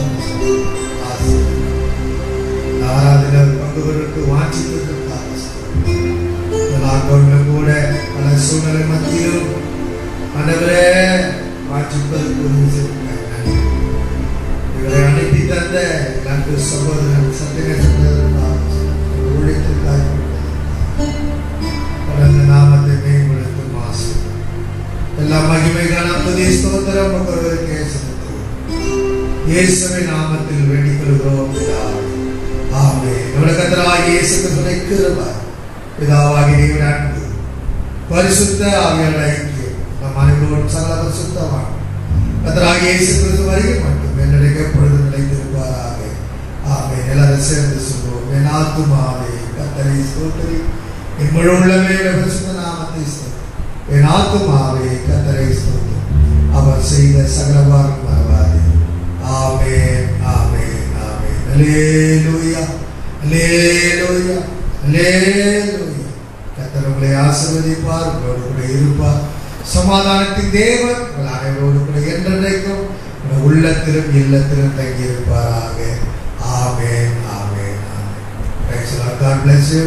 ஆசை, ஆராதனை பங்குகளுக்கு வாஞ்சிப்பதற்காக கூட பல சூழ்நிலை மத்தியிலும் ஆண்டவரே வாஞ்சிப்பதற்கு இவரை அனுப்பி தந்த நன்கு சகோதரன் சத்திய ஊழியத்திற்காக கடந்த நாமத்தை மேம்படுத்தும் ஆசை. எல்லா மகிமைக்கான புதிய ஸ்தோத்திரம் ஒருவருக்கே செலுத்துவோம். இயேசுவின் நாமத்தில் வேண்டிக் கொள்கிறோம் பிதாவே, ஆமென். நம்முடைய கர்த்தராகிய இயேசு கிறிஸ்துவின் கிருபை, பிதாவாகிய தேவனுடைய அன்பு, பரிசுத்த ஆவியானவருடைய ஐக்கியம் நம் அனைவரோடும் சகல பரிசுத்தவான் கர்த்தராகிய இயேசு கிறிஸ்து வருகை மட்டும் என்னுடைய எப்பொழுதும் நிலைத்திருப்பாராக. ஆமென். எல்லாரும் சேர்ந்து சொல்வோம். என் ஆத்துமாவே கர்த்தரை ஸ்தோத்திரி, என் முழு உள்ளமே பரிசுத்த நாமத்தை ஸ்தோத்திரி. என் ஆத்துமாவே கர்த்தரை ஸ்தோத்திரி, அவர் செய்த சகலவாரும் மறவாதே. ஆமென், ஆமென், ஆமென். அல்லேலூயா, அல்லேலூயா, அல்லேலூயா. கர்த்தர் உங்களை ஆசீர்வதிப்பார், உங்களோடு கூட இருப்பார். சமாதானத்தின் தேவன் உங்கள் அனைவரோடு கூட என்றென்றைக்கும் உங்கள் உள்ளத்திலும் இல்லத்திலும் தங்கியிருப்பாராக. ஆமென், ஆமென், ஆமென். Praise the Lord. God bless you.